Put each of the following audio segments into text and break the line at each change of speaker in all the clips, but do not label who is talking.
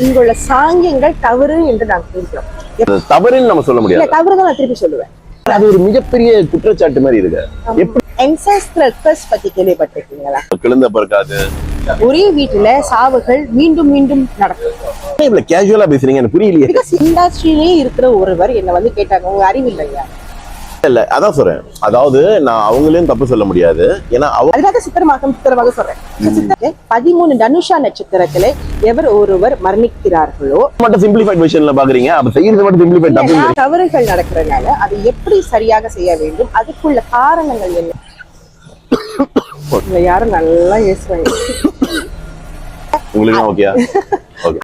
இங்குள்ள சாங்கியங்கள் தவறு என்று நான் கூறுகிறோம்.
தவறுன்னு நம்ம சொல்ல முடியாது.
தவறுதான் நான் திருப்பி சொல்லுவேன்.
அது ஒரு மிகப்பெரிய குற்றச்சாட்டு மாதிரி இருக்கு.
ancestral curse பத்தி கேள்விப்பட்டிருக்கீங்களா?
கிளந்த பிறக்காது.
ஒரே வீட்டுல சாவுகள் மீண்டும் மீண்டும் நடக்கும்.
இவ்வளவு கேஷுவலா பேசுறீங்க, எனக்கு புரியலையே.
இண்டஸ்ட்ரியிலே இருக்கிற ஒருவர் என்ன வந்து கேட்டாங்க, உங்க அறிவு இல்லையா?
இல்ல, அதான் சொல்றேன். அதாவது நான் அவங்களையும் தப்பு சொல்ல முடியாது. ஏன்னா
அதுக்காக சித்திரமாக சொல்றேன். 13 தனுஷா நட்சத்திரத்திலே எவர் ஒருவர் மரணிக்கிறார்களோ
மட்டும் சிம்பிளிஃபைட் வெர்ஷன்ல பாக்குறீங்க. அப்ப செய்யறது மட்டும் சிம்பிளிஃபைட் தப்பு.
தவறுகள் நடக்கிறதுனால அதை எப்படி சரியாக செய்ய வேண்டும், அதுக்குள்ள காரணங்கள் என்ன? யாரும் நல்லா பேசுவாங்க.
உங்களுக்கு ஓகேயா? Okay.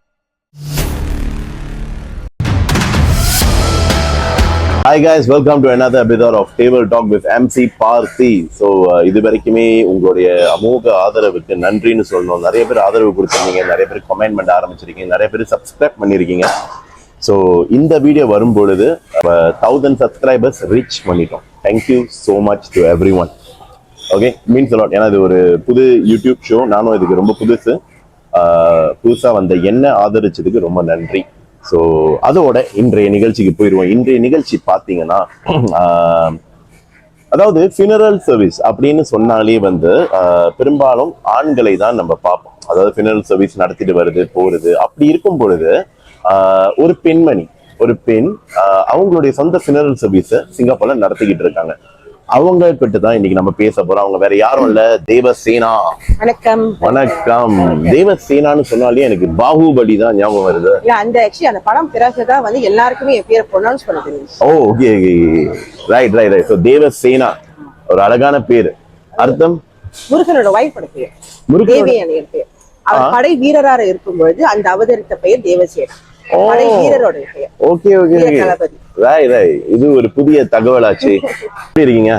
Hi guys, welcome to another episode of Table Talk with MC Parthi. So இது வரைக்குமே உங்களுடைய அமோக ஆதரவுக்கு நன்றின்னு சொல்லணும். நிறைய பேர் ஆதரவு கொடுத்துருக்கீங்க, நிறைய பேர் கமெண்ட் பண்ண ஆரம்பிச்சிருக்கீங்க, நிறைய பேர் சப்ஸ்கிரைப் பண்ணியிருக்கீங்க. ஸோ இந்த வீடியோ வரும்பொழுது 1000 சப்ஸ்கிரைபர்ஸ் ரீச் பண்ணிட்டோம். Thank you so much to every one. Okay, means allot. ஏன்னா இது ஒரு புது யூடியூப் ஷோ, நானும் இதுக்கு ரொம்ப புதுசாக வந்த என்ன ஆதரிச்சதுக்கு ரொம்ப நன்றி. ஸோ அதோட இன்றைய நிகழ்ச்சிக்கு போயிடுவோம். இன்றைய நிகழ்ச்சி பார்த்தீங்கன்னா, அதாவது ஃபினரல் சர்வீஸ் அப்படின்னு சொன்னாலே வந்து பெரும்பாலும் ஆண்களை தான் நம்ம பார்ப்போம். அதாவது ஃபினரல் சர்வீஸ் நடத்திட்டு வருது போறது. அப்படி இருக்கும் பொழுது ஒரு பெண்மணி, ஒரு பெண் அவங்களுடைய சொந்த ஃபினரல் சர்வீஸை சிங்கப்பூர்ல நடத்திக்கிட்டு இருக்காங்க. அவங்க கிட்ட தான் இன்னைக்கு நம்ம பேச போறோம். அவங்க வேற யாரும் இல்ல, தேவசேனா.
வணக்கம்.
வணக்கம். தேவசேனான்னு சொன்னாலே எனக்கு பாகுபலி தான் ஞாபகம் வருது.
அந்த படம் பிறகுதான் வந்து எல்லாருக்குமே என் பேரை ப்ரொனவுன்ஸ் பண்ண தெரியும்.
Oh, okay, right right right. So Devasena ஒரு அழகான பேரு. அர்த்தம்?
முருகனோட வைஃபோட பேர் தேவயானியோட பேர். அவர் படை வீரராக இருக்கும் பொழுது அந்த அவதரித்த பெயர் தேவசேனா. படை வீரரோட பெயர்.
ஓகே ஓகே
தளபதி.
Right right. இது ஒரு புதிய தகவலாச்சு. எப்படி இருக்கீங்க?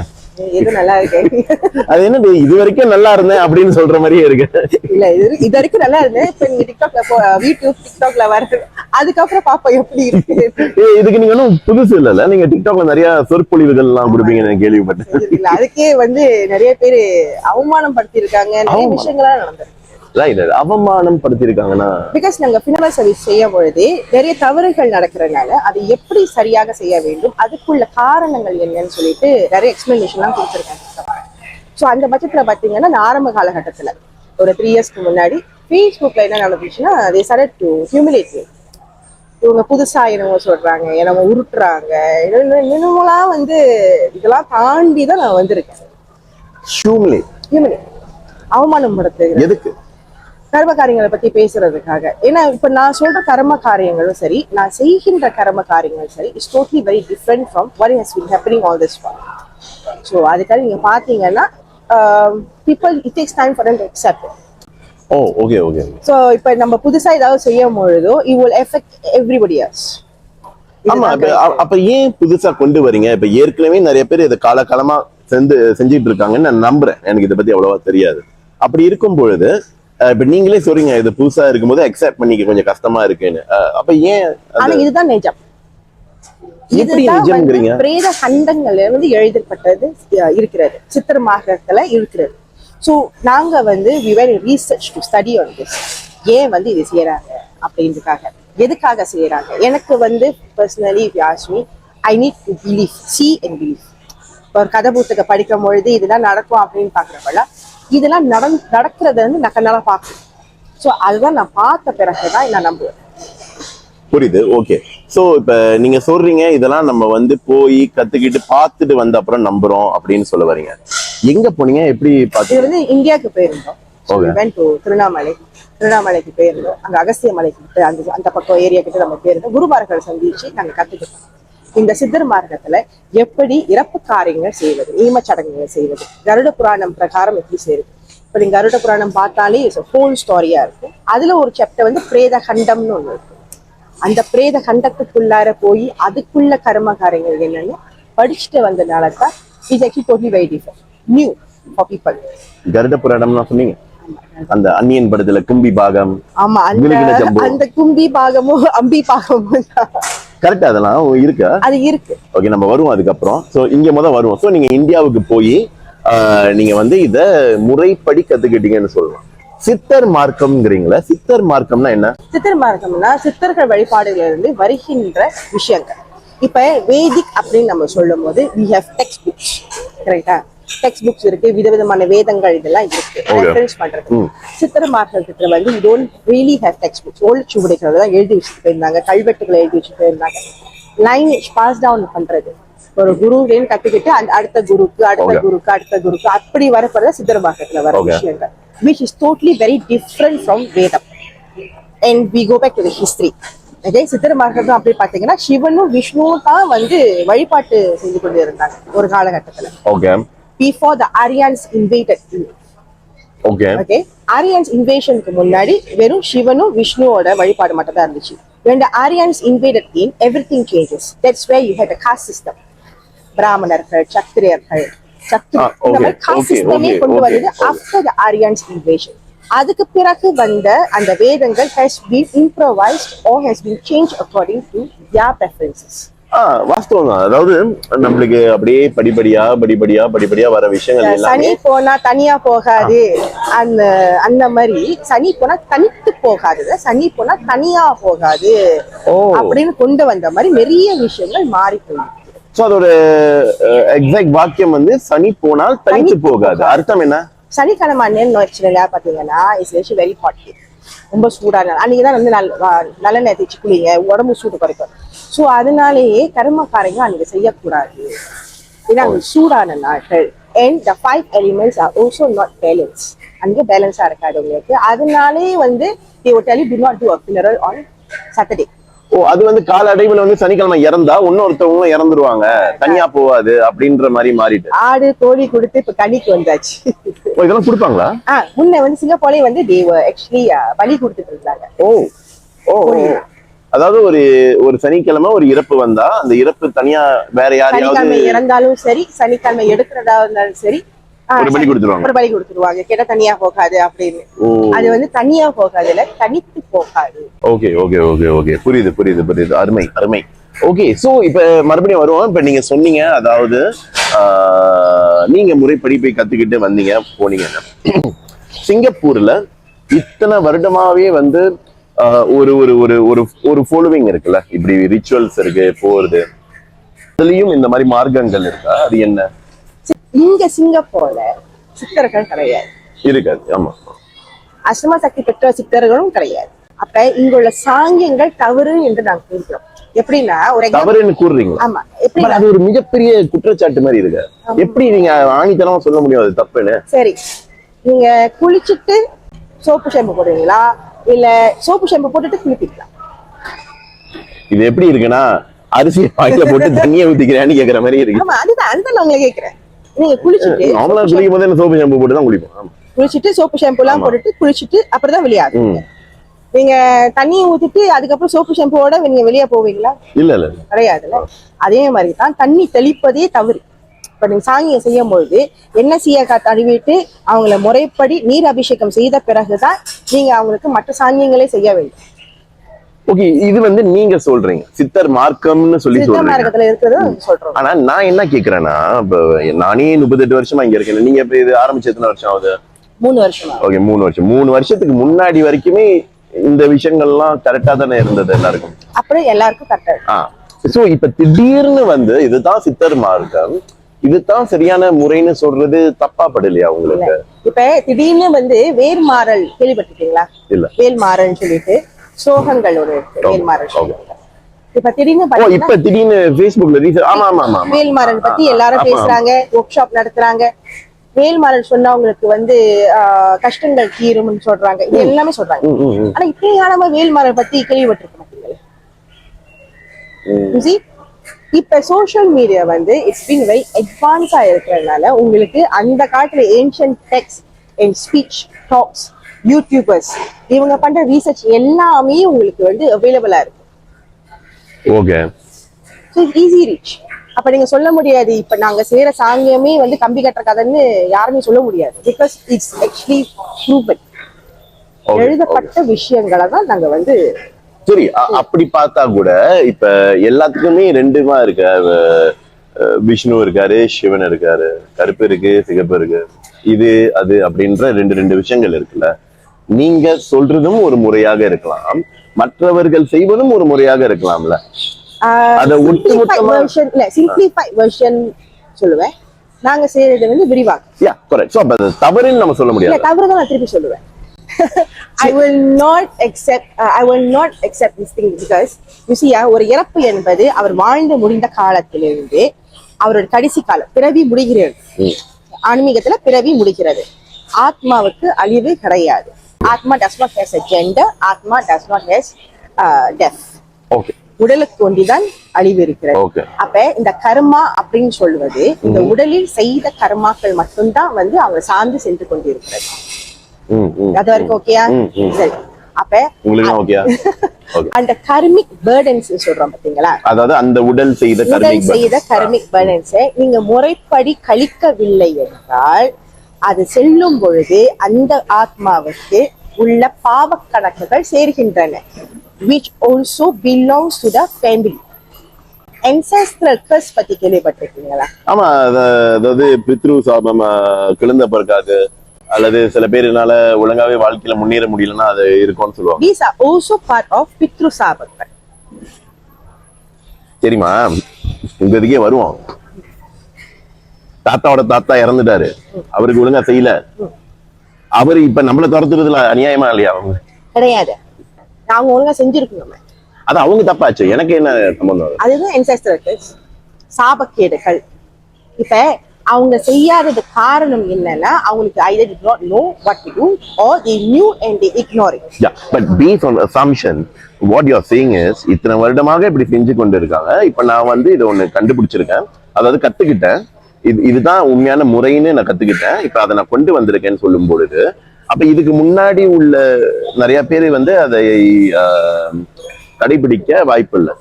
நல்லா இருக்கேன்.
அது என்னது, இது வரைக்கும் நல்லா இருந்தேன் அப்படின்னு சொல்ற மாதிரியே இருக்கு. இல்ல,
இது வரைக்கும் நல்லா இருந்தேன். இப்ப நீங்க டிக்டாக்ல வர அதுக்கப்புறம் பாப்பா எப்படி இருக்கு.
இதுக்கு நீங்க ஒன்னும் புதுசு இல்ல, நீங்க டிக்டாக்ல நிறைய சொற்பொழிவுகள் எல்லாம் கொடுப்பீங்கன்னு கேள்விப்பட்டேன்.
அதுக்கே வந்து நிறைய பேரு அவமானம் படுத்தி இருக்காங்க, நிறைய விஷயங்கள்லாம் நடந்தது.
அவமானம் படுத்திருக்காங்கன்னா,
பிகாஸ் நாங்க ஃபினரல் சர்வீஸ் செய்யும் பொழுது நிறைய தவறுகள் நடக்கிறதுனால அதை எப்படி சரியாக செய்ய வேண்டும், அதுக்குள்ள காரணங்கள் என்னன்னு சொல்லிட்டு நிறைய எக்ஸ்பிளனேஷன்லாம் கொடுத்துருக்காங்க. ஸோ அந்த பட்சத்துல பாத்தீங்கன்னா, நான் ஆரம்ப காலகட்டத்துல ஒரு 3 இயர்ஸ்க்கு முன்னாடி ஃபேஸ்புக்ல என்ன நடந்துச்சுன்னா, they started to humiliate me. இவங்க புதுசா என்னவோ சொல்றாங்க, என்னவோ உருட்டுறாங்க, என்னவெல்லாம் வந்து இதெல்லாம் தாண்டி தான் நான் வந்திருக்கேன். அவமானம் படுத்து எதுக்கு? கர்ம காரியங்களை பத்தி பேசுறதுக்காக. ஏன்னா இப்ப நான் சொல்ற கர்ம காரியங்களும் சரி, நான் செய்கின்ற கர்ம காரியங்களும் சரி, it's totally very different from what has been happening all this while. So அதுக்காக நீங்க பாத்தீங்கன்னா, people it takes time for them to accept it.
Oh, okay okay.
So இப்ப நம்ம புதுசா ஏதாவது செய்யும் பொழுதோ it will affect everybody else.
ஆமா, அப்ப ஏன் புதுசா கொண்டு வரீங்க? இப்ப ஏற்கனவே நிறைய பேர் இதை காலகாலமா செஞ்சுட்டு இருக்காங்கன்னு நான் நம்புறேன். எனக்கு இதை பத்தி அவ்வளவா தெரியாது. அப்படி இருக்கும் பொழுது இப்ப நீங்களே சொல்றீங்க இது புதுசா இருக்கும்போது அக்செப்ட் பண்ணிக்க கொஞ்சம் கஷ்டமா இருக்குன்னு. அப்ப ஏன்?
ஆனா இதுதான் நிஜம்.
எப்படி நிஜம்ங்கறீங்க?
பிரேத கண்டங்கள்ல வந்து எழுதப்பட்டது இருக்கிறது, சித்திரமாகத்துல இருக்கிறது. சோ நாங்க வந்து we were research to study on this. ஏன் வந்து இது செய்யறாங்க அப்படின்றதுக்காக, எதுக்காக செய்யறாங்க. எனக்கு வந்து personally if you ask me, I need to believe, see and believe. ஒரு கதை புத்தகம் படிக்கும் பொழுது இதெல்லாம் நடக்கும் அப்படின்னு பாக்குறப்பல இதெல்லாம் நடக்கிறத வந்து நான் கண்ணால பார்க்கணும். ஸோ அதுதான் நான் பார்த்த பிறகுதான் நான் நம்புவேன்.
புரியுது. ஓகே. ஸோ இப்ப நீங்க சொல்றீங்க இதெல்லாம் நம்ம வந்து போய் கத்துக்கிட்டு பார்த்துட்டு வந்த அப்புறம் நம்புறோம் அப்படின்னு சொல்ல வரீங்க. எங்க போனீங்க, எப்படி பார்த்து?
இது வந்து இந்தியாவுக்கு போயிருந்தோம். திருவண்ணாமலைக்கு போயிருந்தோம். அங்க அகஸ்திய மலைக்கு அந்த பக்கம் ஏரியா கிட்ட நம்ம போயிருந்தோம். குருமார்களை சந்திச்சு நாங்க கத்துக்கிட்டோம். இந்த சித்தர் மார்க்கத்துல எப்படி இறப்பு காரியங்கள் செய்வது, ஈமச்சடங்குகள் செய்வது, கருட புராணம் பிரகாரம் எப்படி செய்யுது. இப்ப நீங்க கருட புராணம் பார்த்தாலே ஹோல் ஸ்டோரியா இருக்கும். அதுல ஒரு சாப்டர் வந்து பிரேத கண்டம்னு ஒண்ணு இருக்கும். அந்த பிரேத கண்டத்துக்குள்ளார போய் அதுக்குள்ள கர்ம காரியங்கள் என்னன்னு படிச்சுட்டு வந்ததுனால தான் it's actually totally very different, new for people.
Garuda புராணம்னா சொன்னீங்க, அந்த அன்னியன் படத்துல கும்பி பாகம்.
ஆமா, அந்த கும்பி பாகமும் அம்பி பாகமும்
கரெக்டா அதெல்லாம் இருக்கா?
அது இருக்கு.
ஓகே, நம்ம வருவோம் அதுக்கப்புறம். சோ இங்க வருவோம். சோ நீங்க இந்தியாவுக்கு போய் நீங்க வந்து இத முறைப்படி கத்துக்கிட்டீங்கன்னு சொல்லலாம். சித்தர் மார்க்கம்ங்கிறீங்களா? சித்தர் மார்க்கம்னா என்ன?
சித்தர் மார்க்கம்னா சித்தர்கள் வழிபாடுல இருந்து வருகின்ற விஷயங்கள். இப்ப வேதிக் அப்படின்னு நம்ம சொல்லும் போது we have text books, கரெக்டா? டெக்ஸ்ட் புக்ஸ் இருக்கு, விதவிதமான வேதங்கள் இதெல்லாம் இருக்கு ரெஃபரன்ஸ் பண்றது. சித்தர் மார்க்கத்துல வந்து we don't really have text books. ஓலைச்சுவடிகள் தான் எழுதி வச்சுட்டு போயிருந்தாங்க, கல்வெட்டுகளை எழுதி வச்சுட்டு போயிருந்தாங்க. லைனேஜ் பாஸ் டவுன் பண்றது, ஒரு குருவிலேன்னு கத்துக்கிட்டு அந்த அடுத்த குருக்கு அடுத்த குருக்கு அடுத்த குருக்கு அப்படி வரப்படுற சித்தர் மார்க்கத்துல வர விஷயங்கள், which is totally very different from வேதம். And we go back to the history. Okay, சித்தர் மார்க்கம் அப்படி பாத்தீங்கன்னா சிவனும் விஷ்ணுவும் தான் வந்து வழிபாட்டு செஞ்சு கொண்டு இருந்தாங்க ஒரு காலகட்டத்துல.
Okay.
Before the Aryans invaded.
Okay.
Okay. Aryans invasionக்கு முன்னாடி வெறும் சிவனும் விஷ்ணுவோட வழிபாடு மட்டும் தான் இருந்துச்சு. When the Aryans invaded in, everything changes. That's where you had a caste system. பிராமணர்கள், சத்திரியர்கள், இந்த மாதிரி caste system கொண்டு வந்தது after the Aryans invasion. அதுக்கு பிறகு வந்த அந்த வேதங்கள் has been improvised or has been changed according to their preferences.
வாஸ்தவம் தான். அதாவது நம்மளுக்கு அப்படியே படிப்படியா வர விஷயங்கள் எல்லாமே.
சனி போனா தனியா போகாது, அந்த மாதிரி சனி போனா தனித்து போகாது, சனி போனா தனியா போகாது அப்படின்னு கொண்டு வந்த மாதிரி நிறைய விஷயங்கள் மாறி போயிருக்கு.
சோ அதோட எக்ஸாக்ட் வாக்கியம் வந்து சனி போனால் தனித்து போகாது. அர்த்தம் என்ன?
சனிக்கிழமை அண்ணன் பாத்தீங்கன்னா இட்ஸ் வெரி ஹாட், ரொம்ப சூடான அன்னைக்குதான் வந்து நல்லெண்ணெய் தேய்ச்சி குளிங்க, உடம்பு சூடு குறைக்கும். ஸோ அதனாலேயே கர்மக்காரங்க அன்னைக்கு செய்யக்கூடாது, ஏன்னா சூடான நாட்கள். And the 5 elements are also not balanced. அங்கே பேலன்ஸா இருக்காது உங்களுக்கு. அதனாலே வந்து they will tell you do not do a funeral on Saturday.
அது வந்து கால அடைவுல வந்து சனிக்கிழமை இறந்தா இன்னொருத்தவங்களும் இறந்துருவாங்க, தனியா போவாது அப்படின்ற மாதிரி மாறிட்டு
ஆடு கோழி கொடுத்து இப்ப கனிக்கு வந்தாச்சு.
இதெல்லாம் கொடுப்பாங்களா?
முன்ன வந்து சிங்கப்பூர்லயே வந்து they were actually பலி கொடுத்துட்டு இருந்தாங்க.
அதாவது ஒரு சனிக்கிழமை ஒரு இறப்பு வந்தா அந்த இறப்பு தனியா வேற யாரையாவது
இறந்தாலும் சரி, சனிக்கிழமை எடுக்கிறதா இருந்தாலும் சரி
ஒரு பலி
கொடுத்துருவாங்க. கேட்டா தனியா போகாது அப்படின்னு. அது வந்து தனியா போகாதுல, தனித்து போகாது.
ஓகே புரியுது. அருமை. ஓகே, சோ இப்ப மறுபடியும் வருவோம். இப்ப நீங்க சொன்னீங்க, அதாவது நீங்க முறைப்படி போய் கத்துக்கிட்டு வந்தீங்க போனீங்க. சிங்கப்பூர்ல இத்தனை வருடமாவே வந்து ஒரு ஒரு ஒரு ஒரு ஒரு ஃபாலோவிங் இருக்குல்ல, இப்படி ரிச்சுவல்ஸ் இருக்கு போறது, அதுலயும் இந்த மாதிரி மார்க்கங்கள் இருக்கா? அது என்ன?
இங்க சிங்கப்பூர்ல சித்தர்கள் கிடையாது,
இருக்காது. ஆமா,
அஷ்டம சக்தி பெற்ற சித்தர்களும் கிடையாது. அப்ப இங்குள்ள சாங்கியங்கள் தவறு என்று நாங்க கூறுகிறோம். எப்படின்னா ஒரு
தவறுன்னு கூறுறீங்க?
ஆமா. எப்படி
அது ஒரு மிகப்பெரிய குற்றச்சாட்டு மாதிரி இருக்கு. எப்படி நீங்க ஆணித்தனமா சொல்ல முடியும் அது தப்புன்னு? சரி,
நீங்க குளிச்சுட்டு சோப்பு ஷாம்பு போடுவீங்களா, இல்ல சோப்பு ஷாம்பு போட்டுட்டு குளிப்பீங்களா?
இது எப்படி இருக்குன்னா அரிசி வாயில போட்டு தண்ணியை ஊத்திக்கிறேன்னு கேக்குற மாதிரி இருக்கு.
ஆமா, அதுதான் நான் உங்களை கேக்குறேன். நீங்க குளிச்சுட்டு
நார்மலா குளிக்கும் போது சோப்பு ஷாம்பு போட்டு தான் குளிப்போம்.
குளிச்சுட்டு சோப்பு ஷாம்பு எல்லாம் போட்டுட்டு குளிச்சுட்டு அப்புறம் தான் வெளியாகும். நீங்க தண்ணியை ஊத்திட்டு அதுக்கப்புறம் சோப்பு ஷாம்புவோட நீங்க வெளியே போவீங்களா?
இல்ல
கிடையாதுல்ல. அதே மாதிரி தான் தண்ணி தெளிப்பதே தவறு. இப்ப நீங்க சாங்கியம் செய்யும் பொழுது என்ன செய்ய தழுவிட்டு அவங்கள முறைப்படி நீர் அபிஷேகம் செய்த பிறகுதான் நீங்க அவங்களுக்கு மற்ற சாங்கியங்களே செய்ய வேண்டும்.
ஓகே, இது வந்து நீங்க சொல்றீங்க சித்தர் மார்க்கம்னு சொல்லி
சொல்றீங்க.
ஆனா நான் என்ன கேக்குறேன்னா, நானே 38 வருஷமா இங்க இருக்கேன். நீங்க இப்ப இது ஆரம்பிச்சு எத்தனை வருஷம் ஆகுது?
3 வருஷம்.
ஓகே, 3 வருஷம். 3 வருஷத்துக்கு முன்னாடி வரைக்குமே இந்த விஷயங்கள்லாம் கரெக்டா தானே இருந்தது எல்லாருக்கும்?
அப்புறம் எல்லாருக்கும் கரெக்டா.
சோ இப்ப திடீர்னு வந்து இதுதான் சித்தர் மார்க்கம், இதுதான் சரியான முறைன்னு சொல்றது தப்பா படலையா உங்களுக்கு?
இப்ப திடீர்னு வந்து வேல்மாறல் கேள்விப்பட்டிருக்கீங்களா?
இல்ல.
வேல்மாறல் சொல்லிட்டு சோகங்கள் ஒரு வேல்மாறல் இப்ப திடீர்னு
Facebookல
வேல்மாறல் பத்தி எல்லாரும் பேசுறாங்க, ஒர்க் ஷாப் நடத்துறாங்க. வேல்மாறல் சொன்னவங்களுக்கு வந்து கஷ்டங்கள் தீரும்னு சொல்றாங்க, இது எல்லாமே சொல்றாங்க. ஆனா இப்ப வேல்மாறல் பத்தி கேள்விப்பட்டிருக்க மாட்டீங்களா? இப்ப சோசியல் மீடியா வந்து இட்ஸ் பீன் வெரி அட்வான்ஸா இருக்கிறதுனால உங்களுக்கு அந்த காலத்துல ancient text and speech talks YouTubers இவங்க பண்ற ரீசர்ச் எல்லாமே உங்களுக்கு வந்து அவைலபிளா இருக்கு.
Okay,
so easy reach. அப்ப நீங்க சொல்ல முடியாது இப்ப நாங்க செய்யற சாங்கியமே வந்து கம்பி கட்டுற கதைன்னு யாருமே சொல்ல முடியாது. பிகாஸ் இட்ஸ் ஆக்சுவலி ப்ரூவன், எழுதப்பட்ட விஷயங்களை தான் நாங்க வந்து.
சரி, அப்படி பார்த்தா கூட இப்ப எல்லாத்துக்குமே ரெண்டுமா இருக்கு. விஷ்ணு இருக்காரு, சிவன் இருக்காரு, கருப்பு இருக்கு, சிகப்பு இருக்கு, இது அது அப்படின்ற ரெண்டு விஷயங்கள் இருக்குல்ல. நீங்க சொல்றதும் ஒரு முறையாக இருக்கலாம், மற்றவர்கள் செய்வதும் ஒரு முறையாக இருக்கலாம்ல. அத ஒட்டுமொத்தமா
சிம்பிளிஃபை வெர்ஷன் சொல்லுவேன். நாங்க செய்யறது வந்து விரிவாக்கம்.
கரெக்ட். சோ அப்ப தவறுன்னு நம்ம சொல்ல முடியாது.
தவறுதான் நான் திருப்பி சொல்லுவேன். I will not accept this thing because you see ஒரு இறப்பு என்பது அவர் வாழ்ந்து முடிந்த காலத்திலிருந்து அவரோட கடைசி காலம் பிறவி முடிகிறது. ஆன்மீகத்துல பிறவி முடிகிறது. ஆத்மாவுக்கு அழிவு கிடையாது. ஆத்மா does not has a gender, ஆத்மா does not has death.
Okay.
உடலுக்கு ஒண்டிதான் அழிவு இருக்கிறது. அப்ப இந்த கர்மா அப்படின்னு சொல்வது இந்த உடலில் செய்த கர்மாக்கள் மட்டும்தான் வந்து அவங்க சார்ந்து சென்று கொண்டிருக்கிறது. அது வரைக்கும் ஓகேயா? சரி. அப்ப அந்த கர்மிக் பர்டன்ஸ் சொல்றோம் பாத்தீங்களா,
அதாவது அந்த உடல் செய்த
கர்மிக் பர்டன்ஸ் நீங்க முறைப்படி கழிக்கவில்லை என்றால் அது செல்லும் பொழுது அந்த ஆத்மாவுக்கு உள்ள பாவ கணக்குகள் சேர்கின்றன, which also belongs to the family. ancestral curse பத்தி கேள்விப்பட்டிருக்கீங்களா?
ஆமா, அதாவது பித்ரு சாபம், குழந்தை பிறக்காது அல்லது சில பேருனால ஒழுங்காவே வாழ்க்கையில முன்னேற முடியலன்னா அது இருக்கும்னு சொல்லுவாங்க.
These are also part of பித்ரு சாபங்கள்.
சரிமா, உங்க இதுக்கே வருவோம். தாத்தாவோட தாத்தா இறந்துட்டாரு, அவருக்கு ஒழுங்கா செய்யல, அவரு இப்ப நம்மள துரத்துறதுல அநியாயமா இல்லையா? அவங்க
கிடையாது, அவங்க ஒழுங்கா செஞ்சிருக்கணும்.
அது அவங்க தப்பாச்சு, எனக்கு என்ன சம்பந்தம்?
அதுதான் ancestral curse, சாபக்கேடுகள். இப்ப அவங்க செய்யாதது காரணம் என்னன்னா அவங்களுக்கு either did not know what to do or they knew and they ignored it.
Yeah, but based on assumption, what you are saying is இத்தனை வருடமாக இப்படி செஞ்சு கொண்டு இருக்காங்க, இப்ப நான் வந்து இதை ஒண்ணு கண்டுபிடிச்சிருக்கேன், அதாவது கத்துக்கிட்டேன், இதுதான் உண்மையான முறைன்னு நான் கத்துக்கிட்டேன், இப்ப அதை நான் கொண்டு வந்திருக்கேன்னு சொல்லும் பொழுது, அப்ப இதுக்கு முன்னாடி உள்ள நிறைய பேர் வந்து அதை கடைபிடிக்க வாய்ப்பு இல்லை.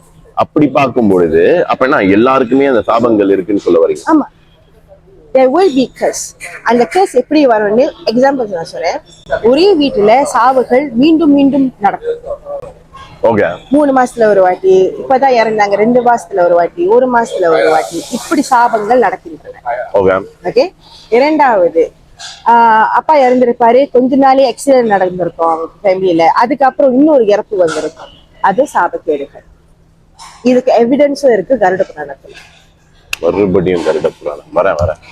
அப்படி பார்க்கும் பொழுது அப்பனா எல்லாருக்குமே அந்த சாபங்கள் இருக்குன்னு சொல்ல வரீங்க?
ஆமா, there will be curse. அந்த curse எப்படி வரும்னு எக்ஸாம்பிள் நான் சொல்றேன். ஒரே வீட்டுல சாவுகள் மீண்டும் மீண்டும் நடக்கும்.
ஓகே.
3 மாசத்துல ஒரு வாட்டி, இப்பதான் இறந்தாங்க 2 மாசத்துல ஒரு வாட்டி, 1 மாசத்துல ஒரு வாட்டி, இப்படி சாபங்கள் நடக்கின்றன.
ஓகே.
ஓகே. இரண்டாவது, அப்பா இறந்திருப்பாரு, கொஞ்ச நாளே ஆக்சிடென்ட் நடந்திருக்கும் அவங்க ஃபேமிலியில, அதுக்கப்புறம் இன்னொரு இறப்பு வந்திருக்கும், அது சாபக்கேடுகள். இதுக்கு எவிடன்ஸும் இருக்கு கருட புராணத்துல.
மறுபடியும் கருட புராணம் வரேன்.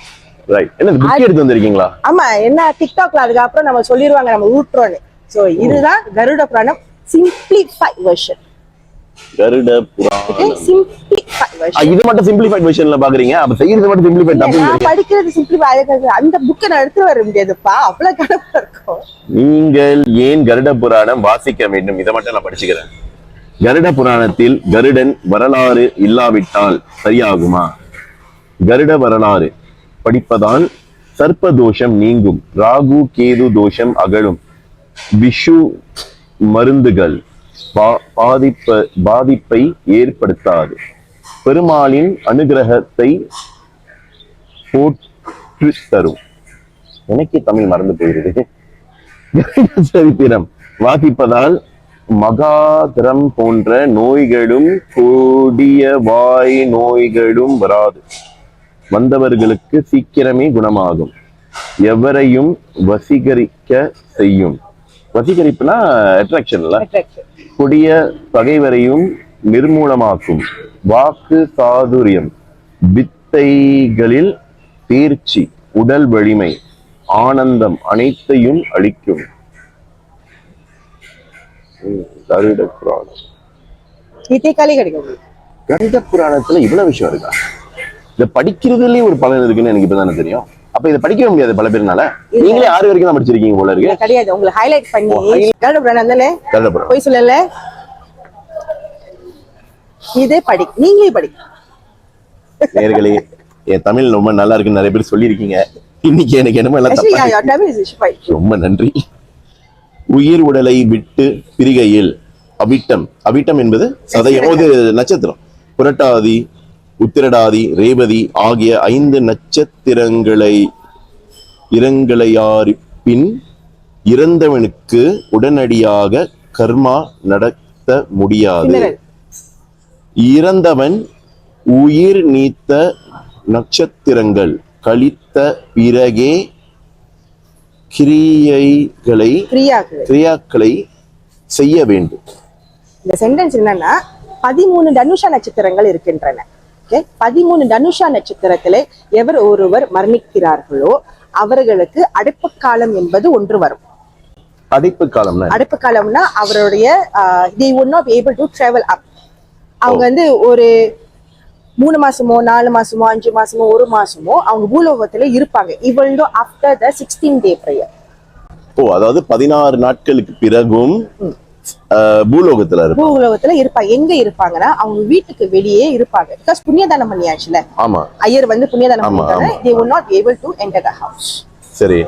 ரைட். என்ன புக் எடுத்து வந்திருக்கீங்களா?
ஆமா, என்ன டிக்டாக்ல அதுக்கப்புறம் நம்ம சொல்லிடுவாங்க நம்ம ஊட்டுறோன்னு. சோ இதுதான் கருட புராணம் சிம்பிளிஃபைட் வெர்ஷன்.
கருட புராணம்
சிம்பிளிஃபைட் வெர்ஷன்.
இது மட்டும் சிம்பிளிஃபைட் வெர்ஷன்ல பாக்குறீங்க, அப்ப செய்யறது மட்டும் சிம்பிளிஃபைட் தப்பு.
நான் படிக்கிறது சிம்பிளிஃபைட், அந்த புக்கை நான் எடுத்து வர முடியாதுப்பா, அவ்வளவு கணக்கு இருக்கும்.
நீங்கள் ஏன் கருட புராணம் வாசிக்க வேண்டும்? இதை மட்டும் நான் படிச்சுக்கிறேன். கருட புராணத்தில் கருடன் வரலாறு இல்லாவிட்டால் சரியாகுமா? கருட வரலாறு படிப்பதால் சர்ப்ப தோஷம் நீங்கும், ராகு கேது தோஷம் அகலும், விஷு மருந்துகள் பாதிப்பை ஏற்படுத்தாது, பெருமாளின் அனுகிரகத்தை போற்று தரும். எனக்கே தமிழ் மறந்து போகிறது. சரித்திரம் வாசிப்பதால் மகாதரம் போன்ற நோய்களும் கொடிய வாய் நோய்களும் வராது, வந்தவர்களுக்கு சீக்கிரமே குணமாகும், எவரையும் வசீகரிக்க செய்யும். வசீகரிப்புனா அட்ராக்ஷன்ல, கொடிய பகைவரையும் நிர்மூலமாக்கும், வாக்கு சாதுரியம், வித்தைகளில் தேர்ச்சி, உடல் வலிமை, ஆனந்தம் அனைத்தையும் அளிக்கும். கருட புராணம் கருட புராணத்துல இவ்வளவு விஷயம் இருக்கா? இதை படிக்கிறதுலயே ஒரு பலன் இருக்குன்னு எனக்கு இப்பதானே தெரியும். அப்ப இதை படிக்க முடியாது பல பேருனால. நீங்களே 6 வரைக்கும் தான் படிச்சிருக்கீங்க போல இருக்கு.
கிடையாது, உங்களுக்கு ஹைலைட் பண்ணி கருட புராணம் தானே?
கருட புராணம்
போய் சொல்லல, இதே படி, நீங்களே படி.
நேயர்களே, என் தமிழ் ரொம்ப நல்லா இருக்குன்னு நிறைய பேர் சொல்லியிருக்கீங்க. இன்னைக்கு எனக்கு என்னமோ எல்லாம் ரொம்ப நன்றி. உயிர் உடலை விட்டு பிரிகையில் அவிட்டம், அவிட்டம் என்பது சதயம், நட்சத்திரம், புரட்டாதி, உத்திரடாதி, ரேவதி ஆகிய 5 நட்சத்திரங்களை இரங்கலையாரிப்பின் இறந்தவனுக்கு உடனடியாக கர்மா நடத்த முடியாது. இறந்தவன் உயிர் நீத்த நட்சத்திரங்கள் கழித்த பிறகே கிரியாக்களை செய்ய வேண்டும்.
இந்த சென்டென்ஸ் என்னன்னா 13 தனுஷா நட்சத்திரங்கள் இருக்கின்றன. ஓகே, 13 தனுஷா நட்சத்திரத்திலே எவர் ஒருவர் மரணிக்கிறார்களோ அவர்களுக்கு அடைப்பு காலம் என்பது ஒன்று வரும்.
அடைப்பு காலம்னா
அவருடைய they would not be able to travel up. அவங்க வந்து ஒரு 3 மாசமோ 4 மாசமோ 5 மாசமோ 1 மாசமோ அவங்க பூலோகத்துல இருப்பாங்க. even though after the 16-day prayer.
அதாவது 16 நாட்களுக்கு பிறகும் பூலோகத்துல
இருப்பாங்க. எங்க இருப்பாங்கன்னா அவங்க வீட்டுக்கு வெளியே இருப்பாங்க. பிகாஸ் புண்ணியதானம் பண்ணியாச்சுல.
ஆமா,
ஐயர் வந்து புண்ணியதானம் பண்ணிட்டாங்க. they would not be able to enter the house.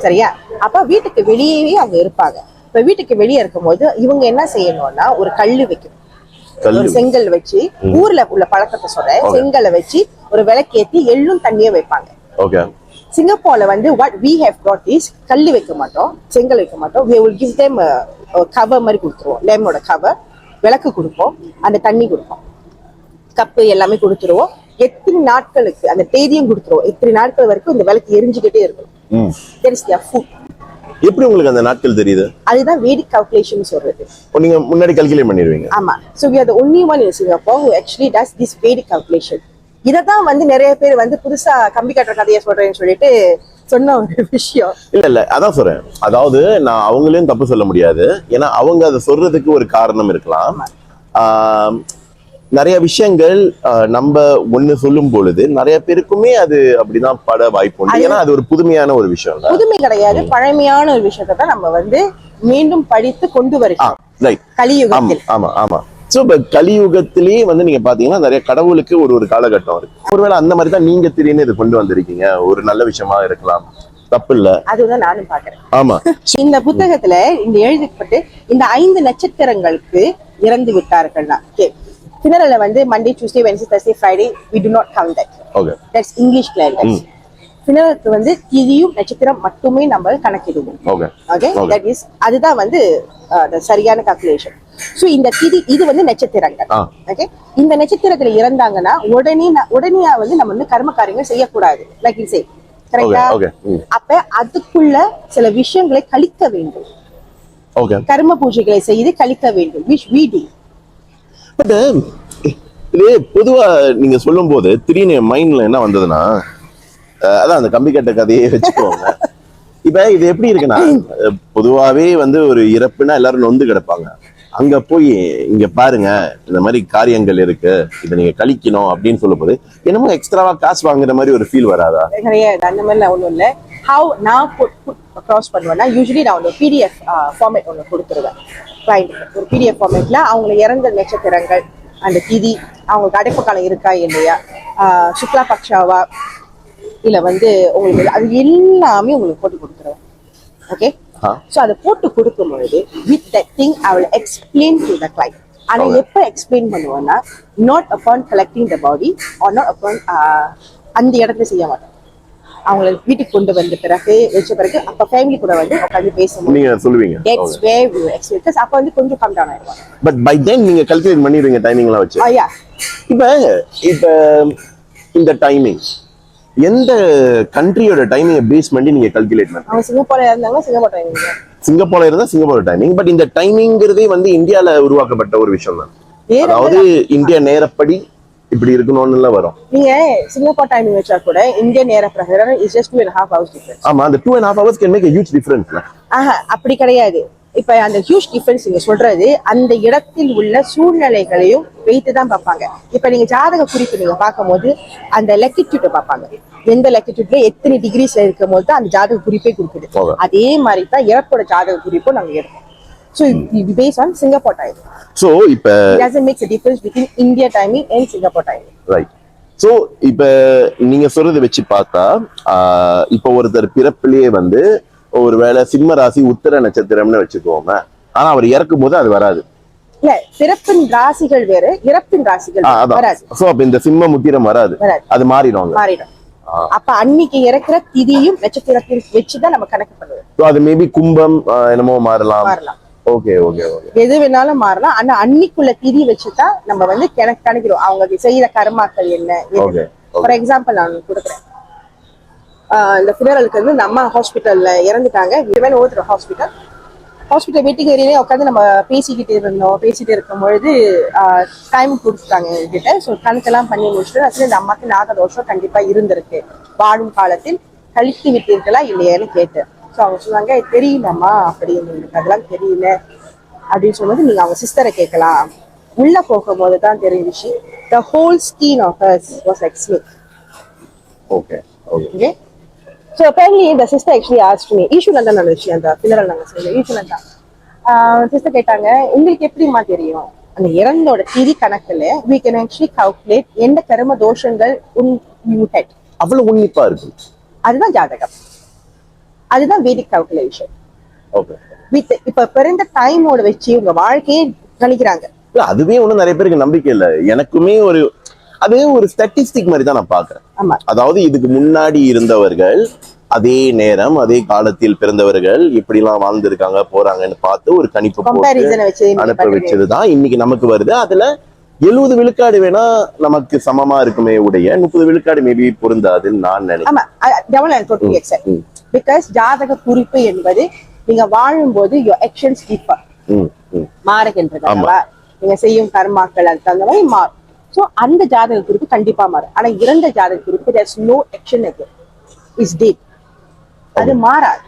சரியா? அப்ப வீட்டுக்கு வெளியே அவங்க இருப்பாங்க. இப்ப வீட்டுக்கு வெளியே இருக்கும்போது இவங்க என்ன செய்யணும்னா ஒரு கல்லு வைக்கணும். ஒரு செங்கல் வச்சு, ஊர்ல உள்ள பழக்கத்தை சொல்றேன், செங்கலை வச்சு ஒரு விளக்கேத்தி எள்ளும் தண்ணியே வைப்பாங்க. சிங்கப்பூர்ல வந்து what we have got is கல்லு வைக்க மாட்டோம், செங்கல் வைக்க மாட்டோம். we will give them cover மாதிரி கொடுத்துருவோம். லேமோட கவர், விளக்கு கொடுப்போம், அந்த தண்ணி கொடுப்போம், கப்பு எல்லாமே கொடுத்துருவோம். எத்தனை நாட்களுக்கு அந்த தேதியும் கொடுத்துருவோம். எத்தனை நாட்கள் வரைக்கும் இந்த விளக்கு எரிஞ்சுக்கிட்டே இருக்கும். that is their food.
எப்படி உங்களுக்கு அந்த நாட்கள் தெரியுது?
அதுதான் வேடிக் கால்குலேஷன் சொல்றது.
நீங்க முன்னாடி கால்குலேட் பண்ணிடுவீங்க.
ஆமா. so we are the only one in Singapore who actually does this Vedic calculation. இததான் வந்து நிறைய பேர் வந்து புதுசா கம்பி கட்டுற கதையை சொல்றேன்னு சொல்லிட்டு சொன்ன ஒரு விஷயம். இல்ல
அதான் சொல்றேன். அதாவது நான் அவங்களையும் தப்பு சொல்ல முடியாது. ஏன்னா அவங்க அதை சொல்றதுக்கு ஒரு காரணம் இருக்கலாம். நிறைய விஷயங்கள் நம்ம ஒண்ணு சொல்லும் பொழுது நிறைய பேருக்குமே அது அப்படிதான் பட வாய்ப்பு உண்டு. ஏன்னா அது ஒரு புதுமையான ஒரு விஷயம். புதுமை கிடையாது, பழமையான ஒரு விஷயத்தை தான் நம்ம வந்து மீண்டும் படித்து கொண்டு வருகிறோம். கலியுகத்தில். ஆமா ஆமா. சோ இப்ப கலியுகத்திலேயே வந்து நீங்க பாத்தீங்கன்னா நிறைய கடவுளுக்கு ஒரு காலகட்டம் இருக்கு. ஒருவேளை அந்த மாதிரி தான் நீங்க திடீர்னு இது கொண்டு வந்திருக்கீங்க. ஒரு நல்ல விஷயமா இருக்கலாம், தப்பு இல்ல. அதுதான் நானும் பாக்குறேன். ஆமா. இந்த புத்தகத்துல இந்த எழுதப்பட்டு இந்த 5 நட்சத்திரங்களுக்கு இறந்து விட்டார்கள்னா பின்னரல வந்து Monday, Tuesday, Wednesday, Thursday, Friday we do not count that. Okay. That's English language. பின்னருக்கு வந்து திதியும் நட்சத்திரம் மட்டுமே நம்ம கணக்கிடுவோம். Okay. Okay. That is அதுதான் வந்து சரியான கால்குலேஷன். சோ இந்த திதி இது வந்து நட்சத்திரங்கள். ஓகே. இந்த நட்சத்திரத்துல இறந்தாங்கன்னா உடனே வந்து நம்ம வந்து கர்ம காரியங்கள் செய்யக்கூடாது. Like you say. கரெக்ட்டா? அப்ப அதுக்குள்ள சில விஷயங்களை கழிக்க வேண்டும். Okay. கர்ம பூஜைகளை செய்து கழிக்க வேண்டும். which we do. பட் இது பொதுவா நீங்க சொல்லும் போது திடீர்னு மைண்ட்ல என்ன வந்ததுன்னா அதான் அந்த கம்பி கட்ட கதையை வச்சுக்கோங்க. இப்ப இது எப்படி இருக்குன்னா பொதுவாவே வந்து ஒரு இறப்புனா எல்லாரும் நொந்து கிடப்பாங்க. அங்க போய் இங்க பாருங்க இந்த மாதிரி காரியங்கள் இருக்கு, இதை நீங்க கழிக்கணும் அப்படின்னு சொல்லும் போது என்னமோ எக்ஸ்ட்ராவா காசு வாங்குற மாதிரி ஒரு ஃபீல் வராதா? கிடையாது, அந்த மாதிரி ஒண்ணும் இல்ல. ஹவ் நான் க்ராஸ் பண்ணுவேன்னா யூஸ்வலி நான் ஒரு பிடிஎஃப் ஃபார்மேட் ஒன்று கொடுத்துருவேன் கிளைண்ட்டுக்கு. ஒரு பிடிஎஃப் ஃபார்மேட்ல அவங்க இறந்த நட்சத்திரங்கள், அந்த திதி, அவங்களுக்கு அடைப்பு காலம் இருக்கா இல்லையா, சுக்லா பக்ஷாவா இல்ல வந்து உங்களுக்கு அது எல்லாமே உங்களுக்கு போட்டு கொடுத்துருவேன். ஓகே. So அதை போட்டு கொடுக்கும் பொழுது with that thing I will explain to the client. ஆனா எப்ப எக்ஸ்பிளைன் பண்ணுவோம்னா not upon collecting the body or not upon அந்த இடத்துல செய்ய மாட்டோம். அவங்களை வீட்டுக்கு கொண்டு வந்த பிறகு வச்ச பிறகு அப்ப ஃபேமிலி கூட வந்து உட்கார்ந்து பேசும்போது நீங்க சொல்லுவீங்க that's where we will explain. because அப்ப வந்து கொஞ்சம் கம் டவுன் ஆயிடுவாங்க. பட் பை தென் நீங்க கால்குலேட் பண்ணிடுவீங்க டைமிங்லாம் வச்சு. yeah. இப்ப இந்த டைமிங் எந்த கண்ட்ரியோட டைமிங்கை பேஸ் பண்ணி நீங்க கால்குலேட் பண்ணுங்க? அவங்க சிங்கப்பூர்ல இருந்தாங்க, சிங்கப்பூர்ல இருந்தா சிங்கப்பூர் டைமிங். பட் இந்த டைமிங்கிறதே வந்து இந்தியால உருவாக்கப்பட்ட ஒரு விஷயம் தான். அதாவது இந்தியா நேரப்படி இப்படி இருக்கணும்னு வரும். நீங்க சிங்கப்பூர் டைமிங் வச்சா கூட இந்திய நேர பிரகாரம் is just 2.5 hours difference. ஆமா, அந்த 2.5 hours can make a huge difference. அப்படி கிடையாது. இப்ப அந்த ஹியூஜ் டிஃபரன்ஸ் நீங்க சொல்றது அந்த இடத்தில் உள்ள சூழ்நிலைகளையும் வைத்துதான் பார்ப்பாங்க. இப்ப நீங்க ஜாதக குறிப்பு நீங்க பார்க்கும் போது அந்த லெட்டிடியூட பார்ப்பாங்க. எந்த லெட்டிடியூட்ல எத்தனை டிகிரிஸ்ல இருக்கும் போது அந்த ஜாதக குறிப்பே கொடுக்குது. அதே மாதிரி தான் இறப்போட ஜாதக குறிப்பும் நாங்க எடுப்போம். So it based on Singapore time. So இப்ப it doesn't make a difference between India timing and Singapore timing. Right. So இப்ப நீங்க சொல்றதை வச்சு பார்த்தா இப்ப ஒருத்தர் பிறப்பிலேயே வந்து ஒருவேளை சிம்ம ராசி உத்தர நட்சத்திரம்னு வச்சுக்கோங்க, ஆனா அவர் இறக்கும் போது அது வராது. இல்ல, பிறப்பின் ராசிகள் வேற, இறப்பின் ராசிகள் வராது. சோ அப்ப இந்த சிம்ம முத்திரம் வராது, அது மாறிடும். அப்ப அன்னைக்கு இறக்குற திதியும் நட்சத்திரத்தையும் வச்சுதான் நம்ம கணக்கு பண்ணுவோம். சோ அது மேபி கும்பம் என்னமோ மாறலாம். ஓகே ஓகே ஓகே, எது வேணாலும் மாறலாம். ஆனா அன்னைக்குள்ள திதி வச்சுதான் நம்ம வந்து கணக்கிறோம் அவங்க செய்யற கர்மாக்கள் என்ன. ஃபார் எக்ஸாம்பிள் நான் கொடுக்குறேன்.
இந்த ஃபினரலுக்கு வந்து நம்ம ஹாஸ்பிட்டல்ல இறந்துட்டாங்க. இவன் ஓதுற ஹாஸ்பிட்டல் வெயிட்டிங் ஏரியாலே உட்காந்து நம்ம பேசிட்டு இருக்கும் பொழுது டைம் கொடுத்துட்டாங்க என்கிட்ட. ஸோ கணக்கெல்லாம் பண்ணி முடிச்சுட்டு அப்புறம் இந்த அம்மாக்கு நாகதோஷம் கண்டிப்பா இருந்திருக்கு, வாழும் காலத்தில் கழித்து விட்டீர்களா இல்லையான்னு கேட்டேன். ஸோ அவங்க சொன்னாங்க தெரியலம்மா அப்படின்னு, எனக்கு அதெல்லாம் தெரியல அப்படின்னு சொன்னது. நீங்க அவங்க சிஸ்டரை கேட்கலாம். உள்ள போகும்போது தான் தெரிஞ்சிச்சு, the whole skin of hers was like snake.
Okay okay
Okay. So apparently the sister actually asked me, ஈஸ்வரன் தான் நடந்துச்சு அந்த funeral நாங்க செய்யல, ஈஸ்வரன் தான். சிஸ்டர் கேட்டாங்க உங்களுக்கு எப்படிமா தெரியும்? அந்த இறந்தோட திதி கணக்குல we can actually calculate எந்த கர்ம தோஷங்கள் you had.
அவ்வளவு உன்னிப்பா இருக்கு.
அதுதான் ஜாதகம், அதுதான் வேதிக் கால்குலேஷன்.
ஓகே.
இப்ப பிறந்த டைமோட வச்சு உங்க வாழ்க்கையை கணிக்கிறாங்க.
அதுவே ஒண்ணும் நிறைய பேருக்கு நம்பிக்கை இல்ல. எனக்குமே அது ஒரு ஸ்டாட்டிஸ்டிக் மாதிரி தான் நான் பாக்குறேன்.
ஆமா.
அதாவது இதுக்கு முன்னாடி இருந்தவர்கள் அதே நேரம் அதே காலத்தில் பிறந்தவர்கள் இப்படி எல்லாம் வாழ்ந்திருக்காங்க போறாங்கன்னு பார்த்து ஒரு கணிப்பு போட்டு அனுப்ப வச்சதுதான் இன்னைக்கு நமக்கு வருது. அதுல 70 விழுக்காடு வேணா நமக்கு சமமா இருக்குமே உடைய 30 விழுக்காடு மேபி பொருந்தாதுன்னு நான் நினைக்கிறேன்.
பிகாஸ் ஜாதக குறிப்பு என்பது நீங்க வாழும்போது your actions differ, மாறுகின்றதா, நீங்க செய்யும் கர்மாக்கள் அதுக்கு அந்த மாதிரி மாறும். சோ அந்த ஜாதக குறிப்பு கண்டிப்பா மாறும். ஆனா இறந்த ஜாதக குறிப்பு there's no action again, is dead, அது மாறாது.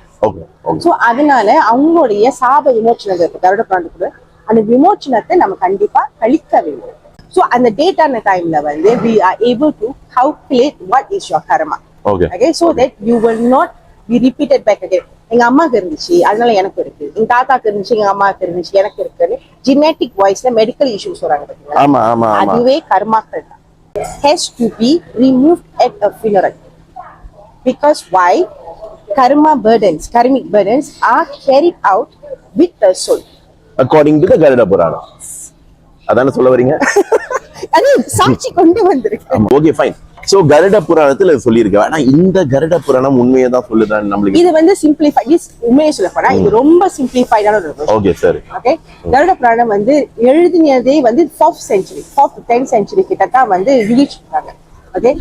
சோ அதனால அவங்களுடைய சாப விமோச்சனத்தை கருட புராணத்துக்கு அந்த விமோச்சனத்தை நம்ம கண்டிப்பா கழிக்க வேண்டும். சோ அந்த டேட்டான டைம்ல வந்து we are able to calculate what is your karma. Okay, so that you will not be repeated back again. எங்க அம்மாக்கு இருந்துச்சு அதனால எனக்கு இருக்கு, எங்க தாத்தாக்கு இருந்துச்சு எங்க அம்மாக்கு இருந்துச்சு எனக்கு இருக்குன்னு ஜெனெட்டிக் வைஸ்ல மெடிக்கல் இஷ்யூஸ் வராங்க பாத்தீங்களா, அதுவே கர்மாக்கள் தான். has to be removed at a funeral because why? karmic burdens are carried out with the soul
according to the Garuda Purana. அதான சொல்ல வரீங்க?
அது சாட்சி கொண்டு வந்திருக்கு.
Okay fine. சோ கருட புராணத்துல சொல்லியிருக்க, ஆனா இந்த கருட புராணம் உண்மையை தான் சொல்லுதான் நம்மளுக்கு.
இது வந்து சிம்பிளிஃபை, உண்மையை சொல்ல போனா இது ரொம்ப சிம்பிளிஃபைடான ஒரு விஷயம்.
ஓகே சரி.
ஓகே, கருட புராணம் வந்து எழுதினதே வந்து 4th century 4th to 10th century கிட்ட தான் வந்து யுகிச்சிருக்காங்க. ஓகே,